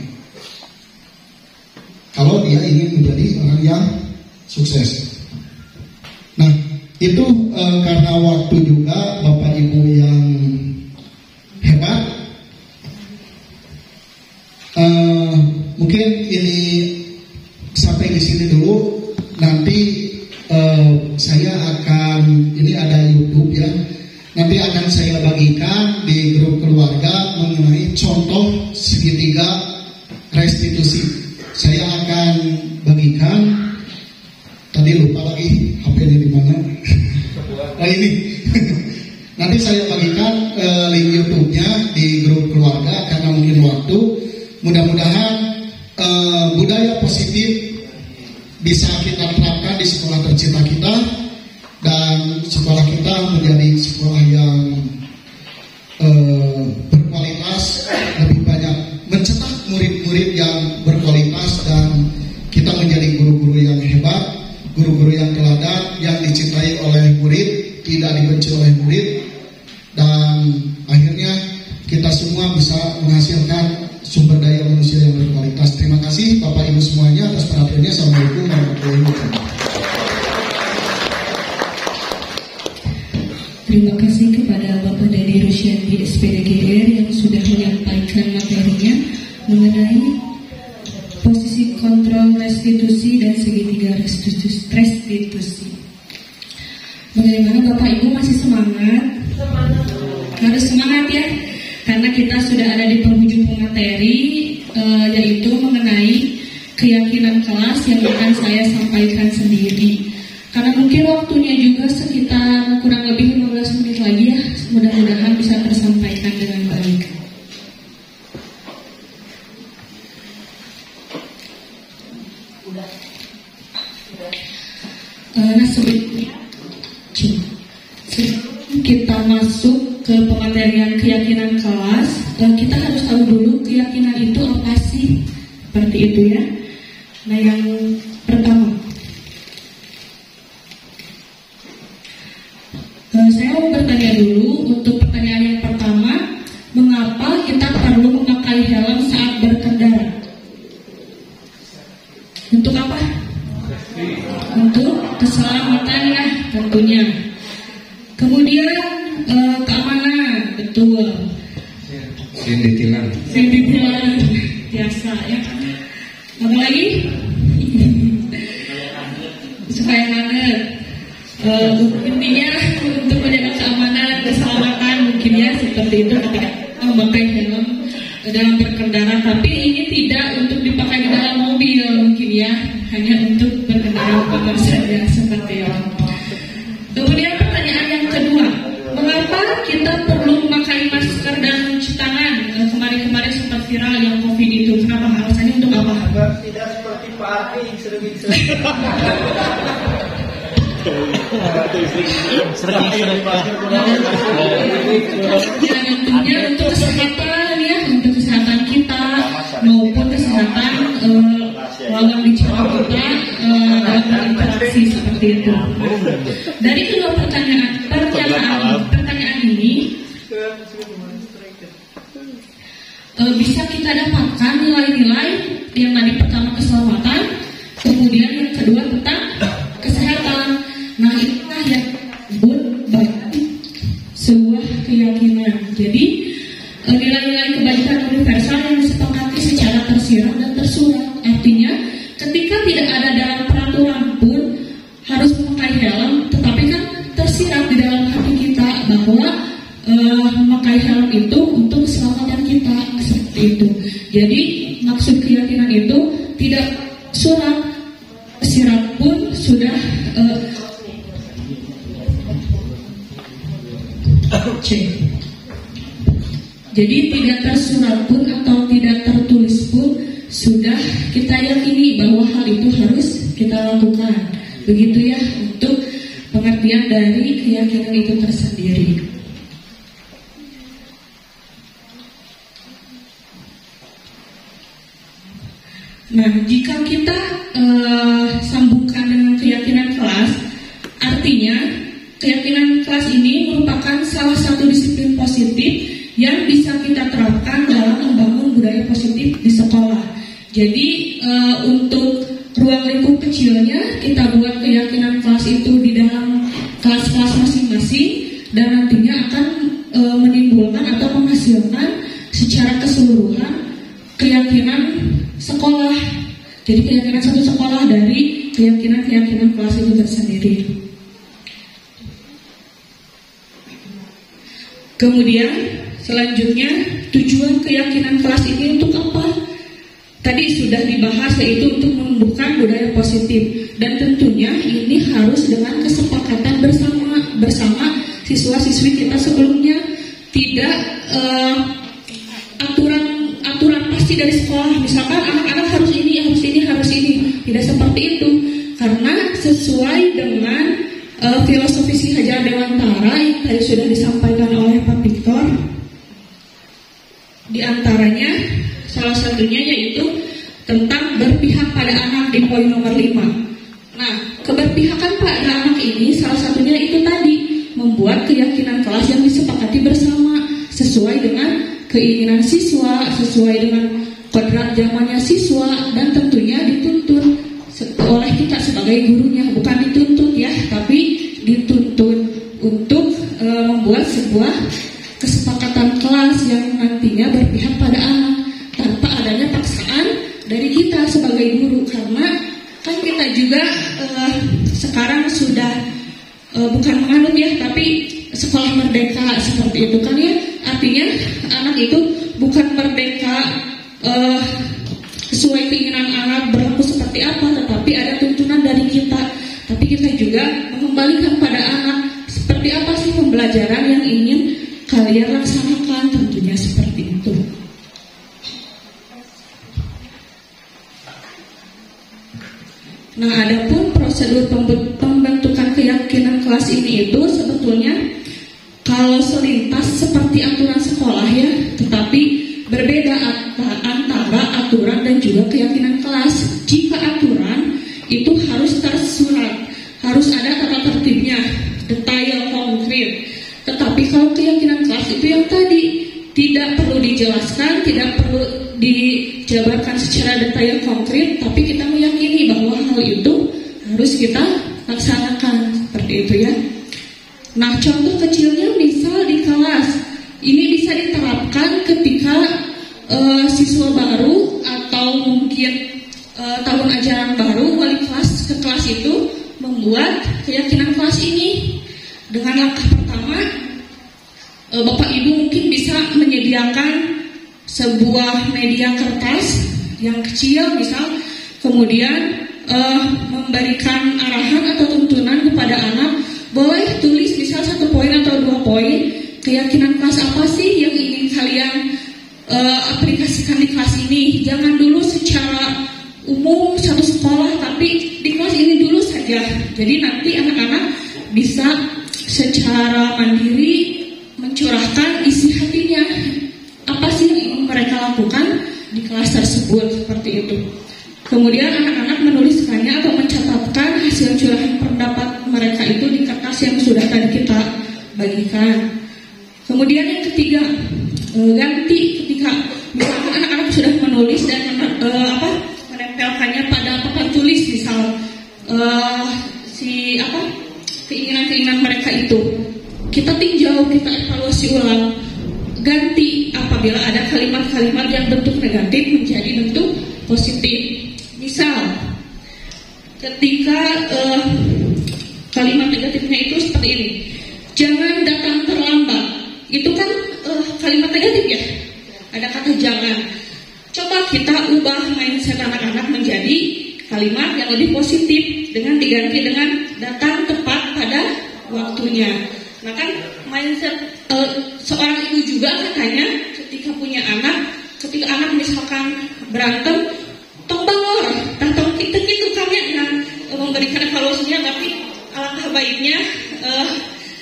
Kalau dia ingin menjadi orang yang sukses. Nah, itu karena waktu juga Bapak Ibu yang hebat. Mungkin ini sampai di sini dulu. Nanti saya akan, ini ada YouTube ya. Nanti akan saya bagikan di grup keluarga mengenai contoh segitiga restitusi. Saya akan bagikan. Tadi lupa lagi HP-nya di mana. Oh ini. Nanti saya bagikan link YouTube-nya di grup keluarga karena mungkin waktu. Mudah-mudahan budaya positif bisa kita terapkan di sekolah tercinta kita dan sekolah kita menjadi sekolah yang berkualitas, lebih banyak mencetak murid-murid yang berkualitas dan kita menjadi guru-guru yang hebat, guru-guru yang teladan, yang dicintai oleh murid, tidak dibenci oleh murid, dan akhirnya kita semua bisa menghasilkan sumber daya manusia yang berkualitas. Terima kasih Bapak Ibu semuanya atas perhatiannya. Assalamualaikum warahmatullahi wabarakatuh. Terima kasih kepada Bapak Dedi Rushyandi SPDGR yang sudah menyampaikan materinya mengenai posisi kontrol restitusi dan segitiga restitusi. Bagaimana Bapak Ibu, masih semangat? Harus semangat ya, karena kita sudah ada di penghujung materi, yaitu mengenai keyakinan kelas yang akan saya sampaikan sendiri. Karena mungkin waktunya juga sekitar kurang lebih 15 menit lagi ya, mudah-mudahan bisa tersampaikan dengan baik. Nah, sebelum kita masuk ke pematerian keyakinan kelas, kita harus tahu dulu keyakinan itu apa sih, seperti itu ya. Nah, yang pertama, saya mau bertanya dulu. Untuk pertanyaan yang pertama, mengapa kita perlu memakai helm saat berkendara? Untuk apa? Untuk keselamatan ya, tentunya. Kemudian keamanan, betul. Sinditilan Biasa ya. Apa lagi? Supaya hangat. Intinya untuk menjaga keamanan, keselamatan mungkin ya, seperti itu ketika memakai helm dalam berkendara. Tapi ini tidak untuk dipakai di dalam mobil mungkin ya, hanya untuk berkendara motor saja, seperti itu. Kemudian pertanyaan yang kedua, mengapa kita perlu memakai masker dan cuci tangan? Kemarin-kemarin sempat viral yang COVID itu. Kenapa? Alasannya untuk apa? Tidak seperti Pak Arfi sering-sering. Tentunya untuk kesehatan ya, untuk kesehatan kita maupun kesehatan lawan bicara kita dalam berinteraksi seperti itu. Dari kedua pertanyaan ini bisa kita dapatkan nilai-nilai yang tadi pertama keselamatan, kemudian yang kedua tentang kesehatan. Nah, itulah yang disebut bagi sebuah keyakinan. Jadi nilai-nilai kebaikan universal yang disepakati secara tersirat dan tersurat. Artinya ketika tidak ada dalam peraturan pun harus memakai helm, tetapi kan tersirat di dalam hati kita bahwa memakai helm itu untuk keselamatan kita, seperti itu. Jadi maksud keyakinan itu tidak surat, sirat pun sudah jadi tidak tersurat pun atau tidak tertulis pun sudah kita yakini bahwa hal itu harus kita lakukan. Begitu ya untuk pengertian dari keyakinan itu tersendiri. Nah, jika kita sambungkan dengan keyakinan kelas, artinya keyakinan kelas ini merupakan salah satu disiplin positif yang bisa kita terapkan dalam membangun budaya positif di sekolah. Jadi untuk ruang lingkup kecilnya kita buat keyakinan kelas itu di dalam kelas-kelas masing-masing dan nantinya akan menimbulkan atau menghasilkan secara keseluruhan keyakinan sekolah. Jadi keyakinan satu sekolah dari keyakinan-keyakinan kelas itu tersendiri. Kemudian selanjutnya tujuan keyakinan kelas ini untuk apa? Tadi sudah dibahas, yaitu untuk menumbuhkan budaya positif dan tentunya ini harus dengan kesepakatan bersama siswa-siswi kita sebelumnya, tidak aturan pasti dari sekolah. Misalkan anak-anak harus ini, tidak seperti itu, karena sesuai dengan filosofi Si Hajar Dewantara yang tadi sudah disampaikan oleh Pak Victor. Di antaranya salah satunya yaitu tentang berpihak pada anak di poin nomor 5. Nah, keberpihakan pada anak ini salah satunya itu tadi, membuat keyakinan kelas yang disepakati bersama sesuai dengan keinginan siswa, sesuai dengan kodrat zamannya siswa, dan tentunya dituntun oleh kita sebagai gurunya, bukan dituntut ya, tapi dituntun untuk membuat sebuah kesepakatan kelas yang nantinya berpihak pada anak tanpa adanya paksaan dari kita sebagai guru, karena kan kita juga sekarang sudah bukan menganut ya, tapi sekolah merdeka seperti itu kan ya, artinya anak itu bukan merdeka sesuai keinginan anak berlaku seperti apa, tetapi ada tuntunan dari kita. Tapi kita juga mengembalikan pada anak seperti apa sih pembelajaran yang ingin kalian laksanakan, tentunya seperti itu. Nah, adapun prosedur pembentukan keyakinan kelas ini itu sebetulnya kalau selintas seperti aturan sekolah ya, tetapi berbeda antara aturan dan juga keyakinan kelas. Jika aturan itu harus tersurat, harus ada tata tertibnya, detail, konkret. Tetapi kalau keyakinan kelas itu yang tadi tidak perlu dijelaskan, tidak perlu dijabarkan secara detail konkret, tapi kita meyakini bahwa hal itu harus kita laksanakan, seperti itu ya. Nah, contoh kecilnya misal di kelas, ini bisa diterapkan ketika siswa baru atau mungkin tahun ajaran baru, wali kelas ke kelas itu membuat keyakinan kelas ini. Dengan langkah pertama, Bapak Ibu mungkin bisa menyediakan sebuah media kertas yang kecil misal, kemudian memberikan arahan atau tuntunan kepada anak, boleh tulis misal 1 poin atau 2 poin, keyakinan kelas apa sih yang ingin kalian aplikasikan di kelas ini. Jangan dulu secara umum satu sekolah, tapi di kelas ini dulu saja. Jadi nanti anak-anak bisa secara mandiri mencurahkan isi hatinya, apa sih yang ingin mereka lakukan di kelas tersebut, seperti itu. Kemudian anak-anak menuliskannya atau mencatatkan hasil curahan pendapat mereka itu di kertas yang sudah tadi kita bagikan. Kemudian yang ketiga, ganti ketika misalkan anak-anak sudah menulis dan menempelkannya pada papan tulis misal keinginan-keinginan mereka itu, kita tinjau, kita evaluasi ulang, ganti apabila ada kalimat-kalimat yang bentuk negatif menjadi bentuk positif. Misal ketika kalimat negatifnya itu seperti ini, jangan datang terlambat, itu kan kalimat negatif ya, ada kata jangan. Coba kita ubah mindset anak-anak menjadi kalimat yang lebih positif dengan diganti dengan datang tepat pada waktunya. Nah kan mindset seorang ibu juga katanya ketika punya anak, ketika anak misalkan berantem, tong bangor, tong kita gitu kan ya, memberikan evaluasinya, tapi alangkah baiknya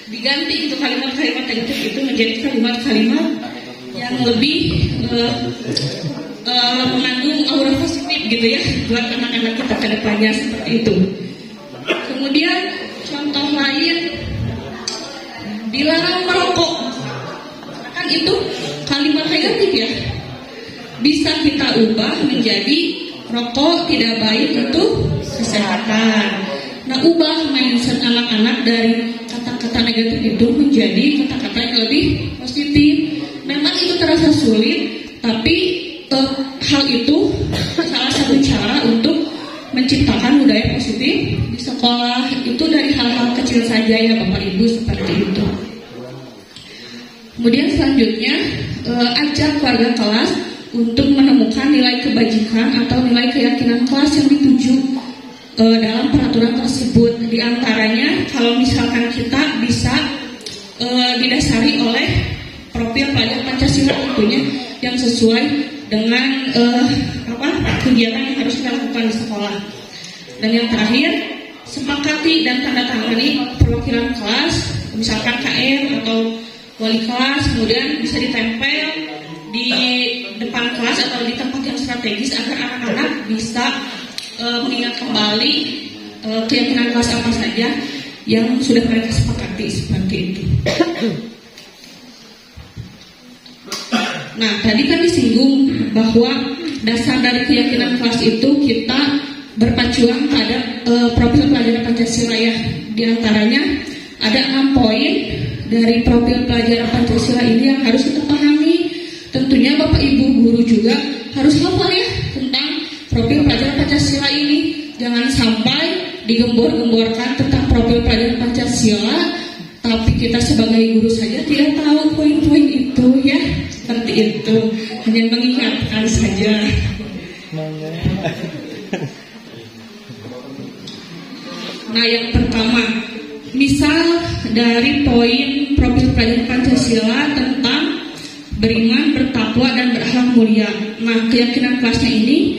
diganti itu kalimat-kalimat negatif itu menjadi kalimat-kalimat yang lebih mengandung aura positif gitu ya buat anak-anak kita ke depannya seperti itu. Kemudian contoh lain, dilarang merokok. Kan itu kalimat negatif ya. Bisa kita ubah menjadi rokok tidak baik itu kesehatan. Nah, ubah mindset anak-anak dari kata-kata negatif itu menjadi kata-kata yang lebih positif. Memang itu terasa sulit, tapi hal itu salah satu cara untuk menciptakan budaya positif di sekolah. Itu dari hal-hal kecil saja ya Bapak Ibu, seperti itu. Kemudian selanjutnya ajak keluarga kelas untuk menemukan nilai kebajikan atau nilai keyakinan kelas yang dituju dalam peraturan tersebut. Di antaranya kalau misalkan kita bisa didasari oleh profil pelajar Pancasila tentunya yang sesuai dengan kegiatan yang harus dilakukan di sekolah. Dan yang terakhir, sepakati dan tanda tangani perwakilan kelas, misalkan KM atau wali kelas, kemudian bisa ditempel di depan kelas atau di tempat yang strategis agar anak-anak bisa mengingat kembali keyakinan kelas apa saja yang sudah mereka sepakati, seperti itu. Nah, tadi kan disinggung bahwa dasar dari keyakinan kelas itu kita berpacuan pada profil pelajaran Pancasila ya. Di antaranya ada 6 poin dari profil pelajaran Pancasila ini yang harus kita pahami. Tentunya Bapak Ibu guru juga harus hafal ya tentang profil pelajaran Pancasila ini. Jangan sampai digembor-gemborkan tentang profil pelajaran Pancasila, tapi kita sebagai guru saja tidak tahu poin-poin itu ya. Seperti itu, hanya mengingatkan saja. Nah, yang pertama, misal dari poin profil pelajaran Pancasila tentang beriman, bertakwa, dan berakhlak mulia. Nah, keyakinan kelasnya ini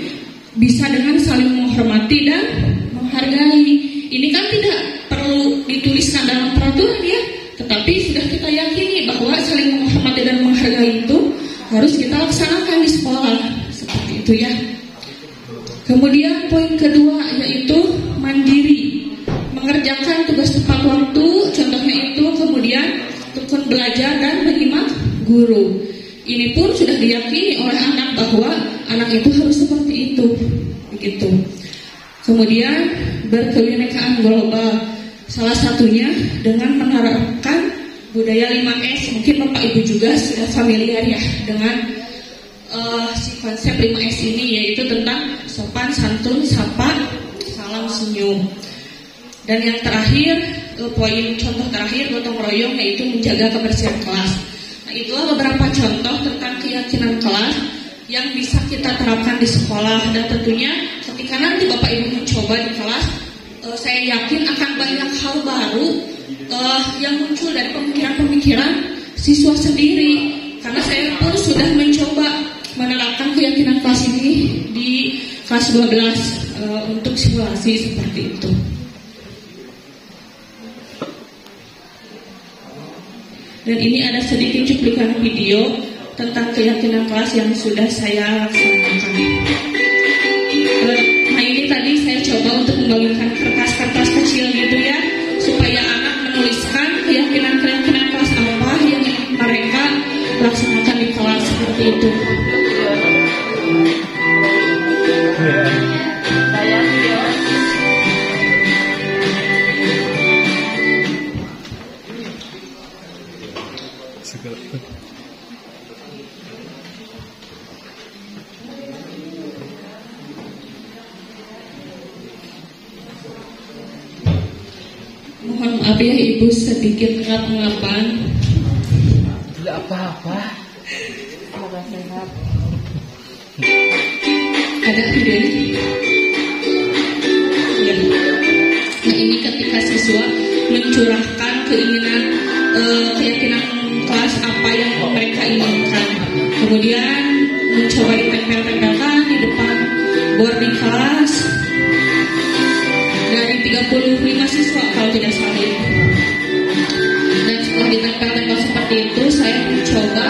bisa dengan saling menghormati dan menghargai. Ini kan tidak perlu dituliskan dalam peraturan ya, tetapi sudah kita yakini bahwa saling menghormati dan menghargai itu harus kita laksanakan di sekolah, seperti itu ya. Kemudian poin kedua yaitu mandiri, mengerjakan tugas tepat waktu, contohnya itu kemudian tekun belajar dan menyimak guru. Ini pun sudah diyakini oleh anak bahwa anak itu harus seperti itu, begitu. Kemudian berkebinekaan global, salah satunya dengan menerapkan budaya 5S. Mungkin Bapak Ibu juga sudah familiar ya dengan si konsep 5S ini, yaitu tentang sopan, santun, sapa, salam, senyum. Dan yang terakhir, poin contoh terakhir gotong royong, yaitu menjaga kebersihan kelas. Nah, itulah beberapa contoh tentang keyakinan kelas yang bisa kita terapkan di sekolah. Dan tentunya ketika nanti Bapak Ibu mencoba di kelas, saya yakin akan banyak hal baru yang muncul dari pemikiran-pemikiran siswa sendiri. Karena saya pun sudah mencoba menerapkan keyakinan kelas ini di kelas 12 untuk simulasi seperti itu. Dan ini ada sedikit cuplikan video tentang keyakinan kelas yang sudah saya laksanakan. Nah, ini tadi saya coba untuk membagikan kertas-kertas kecil gitu ya, supaya anak menuliskan keyakinan-keyakinan kelas apa yang mereka laksanakan di kelas, seperti itu. Mohon maaf ya Ibu, sedikit ngap-ngapan. Tidak apa-apa. Semoga sehat. Ada videonya? Ya. Nah, ini ketika siswa mencurahkan keinginan, keyakinan kelas apa yang mereka inginkan, kemudian mencoba ditempel-tempelkan di depan boarding kelas dari 35 siswa kalau tidak salah. Dan setelah ditempel-tempel seperti itu, saya mencoba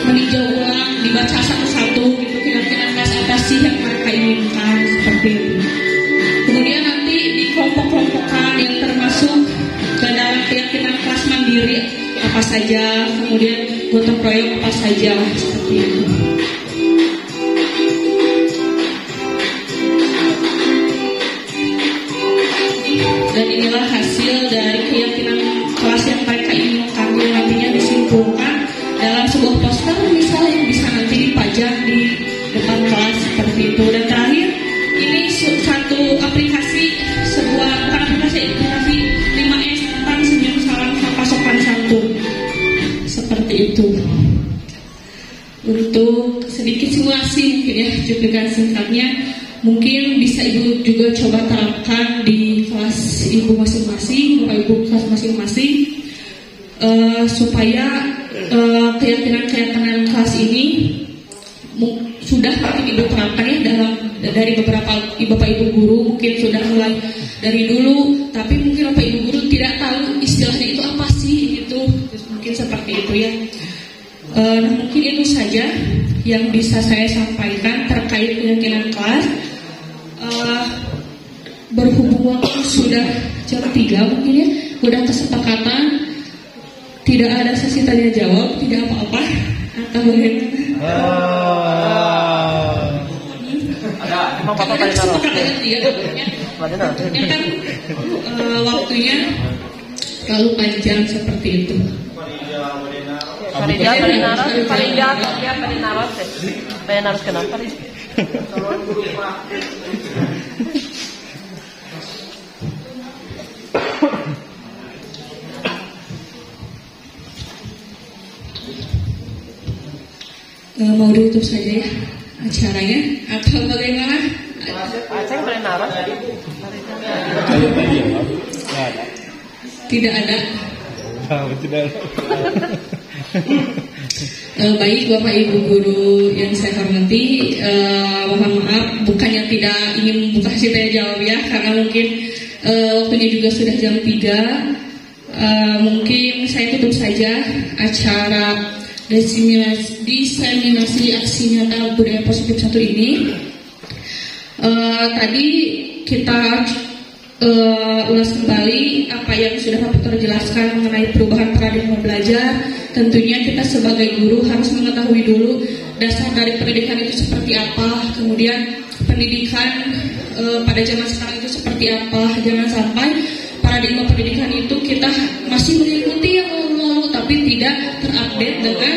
meninjau ulang, dibaca satu-satu gitu keyakinan kelas saja, kemudian gotong royong apa saja, seperti itu. Dan inilah hasil dari keyakinan kelas yang mereka ingin ambil, nantinya disimpulkan dalam sebuah poster misalnya yang bisa nanti dipajang di depan kelas seperti itu. Dan terakhir, ini satu aplikasi, bukan aplikasi 5S tentang senyum, salam, pasokan santun, seperti itu. Untuk sedikit simulasi mungkin ya, cuplikan singkatnya, mungkin bisa Ibu juga coba terapkan di kelas Ibu masing-masing, Bapak Ibu kelas masing-masing, supaya keyakinan kelas ini sudah mungkin Ibu terapkan ya dari beberapa Bapak Ibu guru, mungkin sudah mulai dari dulu, tapi mungkin Bapak Ibu guru tidak tahu istilahnya itu apa sih gitu, mungkin seperti itu ya. Nah, mungkin itu saja yang bisa saya sampaikan terkait keyakinan kelas. Berhubung waktu sudah jam 3 mungkin ya, udah kesepakatan tidak ada sesi tanya jawab, tidak apa-apa atau bagaimana? Ada, emang Bapak tanya taruh. Kan waktunya terlalu panjang seperti itu. Farida kenapa? Mau ditutup saja ya acaranya atau bagaimana? Aceh boleh naruh? Tidak ada. Baik Bapak Ibu guru yang saya hormati, mohon maaf bukannya tidak ingin membuka sesi tanya jawab ya, karena mungkin waktunya juga sudah jam 3. Mungkin saya tutup saja acara diseminasi aksi nyata budaya positif 1 ini. Tadi kita ulas kembali apa yang sudah Pak jelaskan mengenai perubahan paradigma belajar. Tentunya kita sebagai guru harus mengetahui dulu dasar dari pendidikan itu seperti apa, kemudian pendidikan pada zaman sekarang itu seperti apa. Jangan sampai paradigma pendidikan itu kita masih mengikuti yang lalu tapi tidak terupdate dengan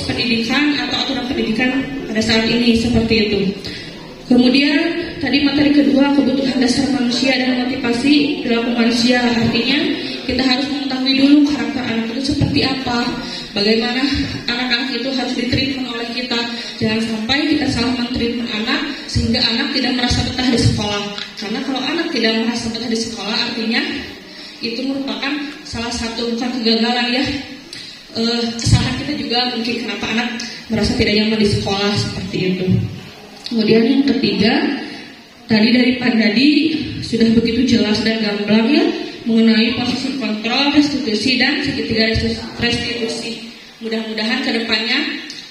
pendidikan atau aturan pendidikan pada saat ini, seperti itu. Kemudian tadi materi kedua, kebutuhan dasar manusia dan motivasi perilaku manusia. Artinya kita harus mengetahui dulu karakter anak itu seperti apa, bagaimana anak-anak itu harus ditreatment oleh kita. Jangan sampai kita salah mentreatment anak sehingga anak tidak merasa betah di sekolah. Karena kalau anak tidak merasa betah di sekolah, artinya itu merupakan salah satu, bukan kegagalan ya, kesalahan kita juga mungkin kenapa anak merasa tidak nyaman di sekolah, seperti itu. Kemudian yang ketiga, tadi dari Pak Dadi sudah begitu jelas dan gamblang ya mengenai posisi kontrol, restitusi dan segitiga restitusi. Mudah-mudahan kedepannya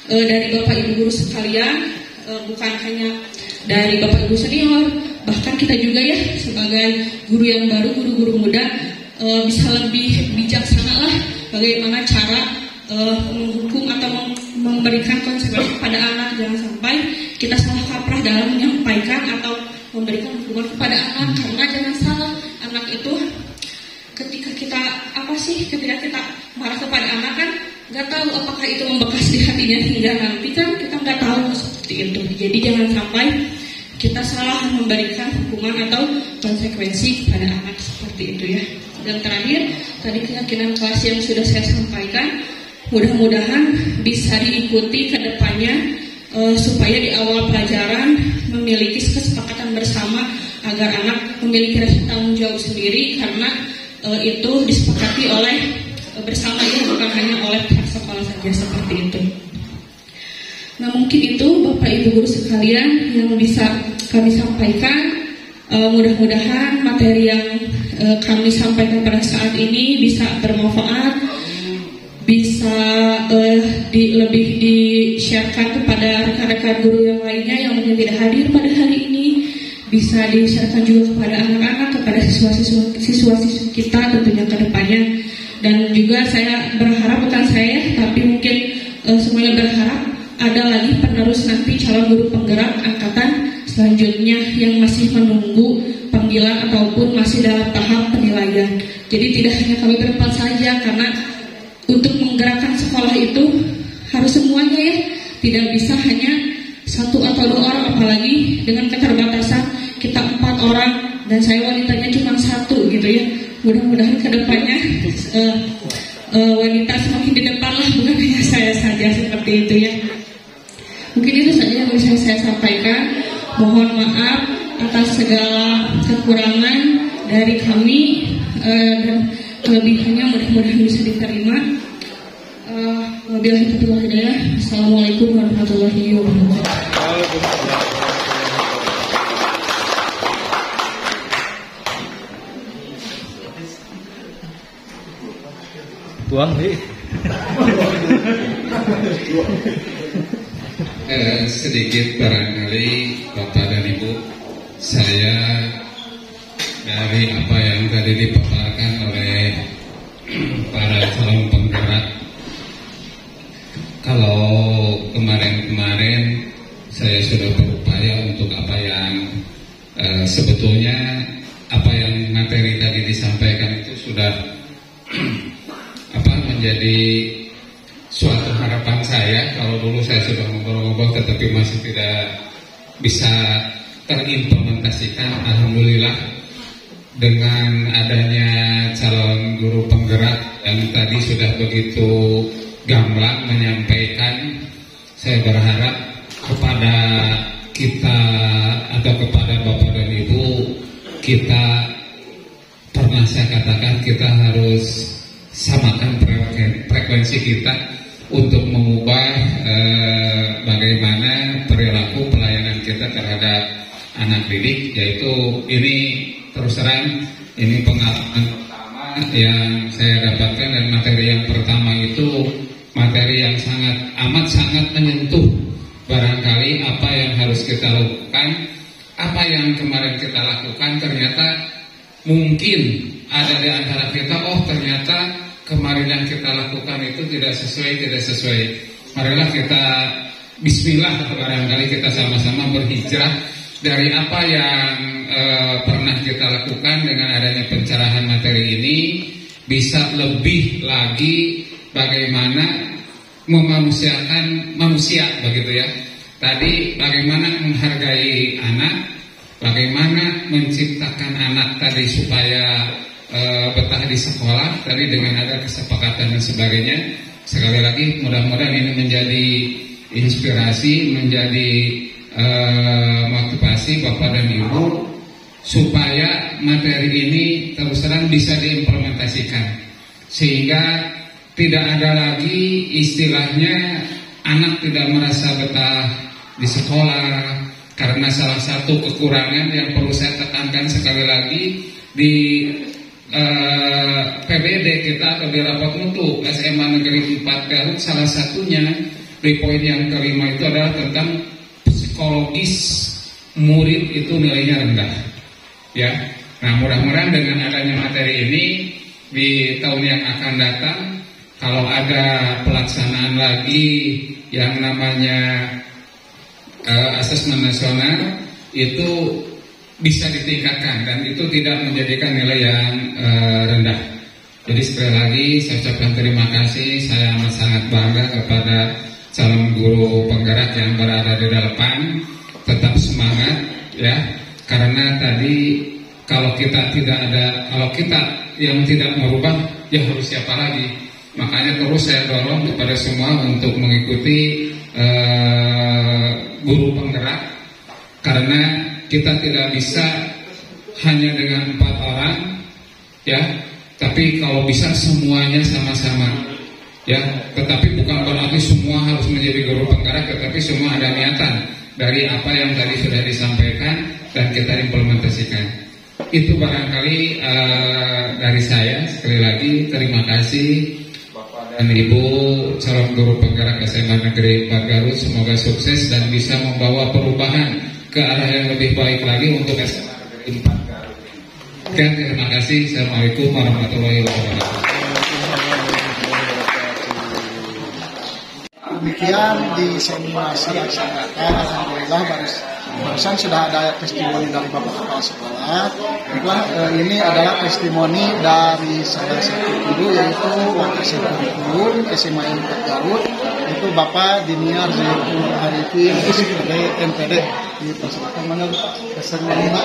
dari Bapak Ibu guru sekalian, bukan hanya dari Bapak Ibu senior, bahkan kita juga ya sebagai guru yang baru, guru-guru muda, bisa lebih bijaksana lah bagaimana cara menghukum atau memberikan konsekuensi kepada anak. Jangan sampai kita salah kaprah dalam menyampaikan atau memberikan hukuman kepada anak. Karena jangan salah, anak itu ketika kita marah kepada anak kan nggak tahu apakah itu membekas di hatinya hingga nanti, kan kita nggak tahu seperti itu. Jadi jangan sampai kita salah memberikan hukuman atau konsekuensi kepada anak, seperti itu ya. Dan terakhir, tadi keyakinan kelas yang sudah saya sampaikan, mudah-mudahan bisa diikuti ke depannya supaya di awal pelajaran memiliki kesepakatan bersama agar anak memiliki rasa tanggung jawab sendiri, karena itu disepakati oleh bersama ya, bukan hanya oleh pihak sekolah saja, seperti itu. Nah, mungkin itu Bapak Ibu guru sekalian yang bisa kami sampaikan. Mudah-mudahan materi yang kami sampaikan pada saat ini bisa bermanfaat, bisa lebih di-sharekan kepada rekan-rekan guru yang lainnya yang mungkin tidak hadir pada hari ini, bisa di-sharekan juga kepada anak-anak, kepada siswa-siswa kita tentunya ke depannya. Dan juga saya berharap, bukan saya, tapi mungkin semuanya berharap ada lagi penerus nanti calon guru penggerak angkatan selanjutnya yang masih menunggu panggilan ataupun masih dalam tahap penilaian. Jadi tidak hanya kami berempat saja, karena untuk menggerakkan sekolah itu harus semuanya ya, tidak bisa hanya 1 atau 2 orang, apalagi dengan keterbatasan kita 4 orang dan saya wanitanya cuma 1 gitu ya. Mudah-mudahan kedepannya wanita semakin di depan lah, bukan hanya saya saja seperti itu ya. Mungkin itu saja yang bisa saya sampaikan. Mohon maaf atas segala kekurangan dari kami dan kelebihannya mudah-mudahan bisa diterima. Wabillahi taufiq wal hidayah. Assalamualaikum warahmatullahi wabarakatuh. Tuang nih. Sedikit barangkali Bapak dan Ibu, saya dari apa yang tadi dipaparkan oleh para calon penggerak, kalau kemarin-kemarin saya sudah berupaya untuk apa yang sebetulnya apa yang materi tadi disampaikan itu sudah menjadi suatu harapan saya. Kalau dulu saya sudah ngobrol-ngobrol tetapi masih tidak bisa terimplementasikan, alhamdulillah dengan adanya calon guru penggerak yang tadi sudah begitu gamblang menyampaikan, saya berharap kepada kita atau kepada Bapak dan Ibu, kita pernah saya katakan kita harus samakan frekuensi kita untuk mengubah bagaimana perilaku pelayanan kita terhadap anak didik, yaitu ini terus terang ini pengalaman pertama yang saya dapatkan, dan materi yang pertama itu materi yang sangat menyentuh barangkali apa yang harus kita lakukan, apa yang kemarin kita lakukan ternyata mungkin ada di antara kita, ternyata kemarin yang kita lakukan itu tidak sesuai. Marilah kita bismillah, barangkali kita sama-sama berhijrah dari apa yang pernah kita lakukan. Dengan adanya pencerahan materi ini bisa lebih lagi bagaimana memanusiakan manusia, begitu ya. Tadi bagaimana menghargai anak, bagaimana menciptakan anak tadi supaya betah di sekolah tadi dengan ada kesepakatan dan sebagainya. Sekali lagi mudah-mudahan ini menjadi inspirasi, menjadi motivasi Bapak dan Ibu supaya materi ini terus terang bisa diimplementasikan, sehingga tidak ada lagi istilahnya anak tidak merasa betah di sekolah. Karena salah satu kekurangan yang perlu saya tekankan sekali lagi di PBD kita atau di rapat mutu SMA Negeri 4 Garut, salah satunya di poin yang kelima itu adalah tentang psikologis murid itu nilainya rendah ya. Nah, mudah-mudahan dengan adanya materi ini di tahun yang akan datang, kalau ada pelaksanaan lagi yang namanya asesmen nasional itu bisa ditingkatkan dan itu tidak menjadikan nilai yang rendah. Jadi sekali lagi saya ucapkan terima kasih. Saya amat sangat bangga kepada calon guru penggerak yang berada di depan. Tetap semangat ya, karena tadi kalau kita yang tidak merubah, ya harus siapa lagi? Makanya terus saya dorong kepada semua untuk mengikuti guru penggerak, karena kita tidak bisa hanya dengan 4 orang ya, tapi kalau bisa semuanya sama-sama ya. Tetapi bukan berarti semua harus menjadi guru penggerak, tetapi semua ada niatan dari apa yang tadi sudah disampaikan dan kita implementasikan. Itu barangkali dari saya. Sekali lagi terima kasih Bapak dan Ibu calon guru penggerak SMA Negeri 4 Garut. Semoga sukses dan bisa membawa perubahan ke arah yang lebih baik lagi untuk SMA Negeri 4 Garut. Terima kasih. Assalamualaikum warahmatullahi wabarakatuh. demikian diseminasi laksanakan. Alhamdulillah barusan sudah ada testimoni dari Bapak Kepala Sekolah. Baiklah, ini adalah testimoni dari salah satu guru yaitu Wakil Kurikulum SMA N4 Garut, yaitu Bapak Diniar Zaitun Arifin sebagai MPD. Silakan mana testimoni Pak.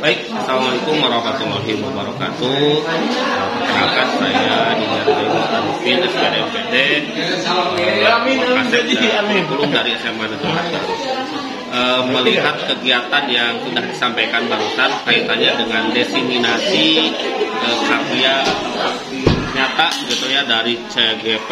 Baik, Assalamualaikum warahmatullahi wabarakatuh. Perkenalkan saya Diniar Zaitun Arifin SPD MPD. Kurikulum dari SMA Negeri 4 Garut. Melihat kegiatan yang sudah disampaikan barusan kaitannya dengan diseminasi karya nyata gitu ya dari CGP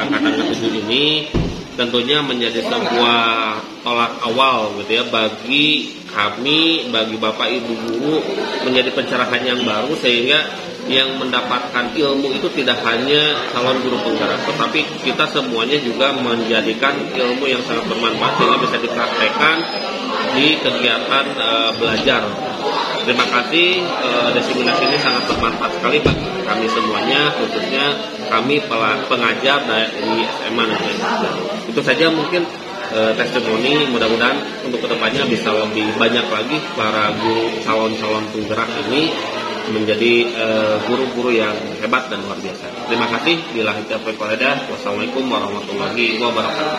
angkatan ke-7 ini tentunya menjadi sebuah tolak awal gitu ya bagi kami, bagi Bapak Ibu guru, menjadi pencerahan yang baru sehingga yang mendapatkan ilmu itu tidak hanya calon guru penggerak, tetapi kita semuanya juga menjadikan ilmu yang sangat bermanfaat sehingga bisa dipraktekkan di kegiatan belajar. Terima kasih, diseminasi ini sangat bermanfaat sekali bagi kami semuanya, khususnya kami pengajar dari SMA Negeri 4. Itu saja mungkin testimoni, mudah-mudahan untuk kedepannya bisa lebih banyak lagi para guru calon-calon penggerak ini menjadi guru-guru yang hebat dan luar biasa. Terima kasih. Wassalamualaikum warahmatullahi wabarakatuh.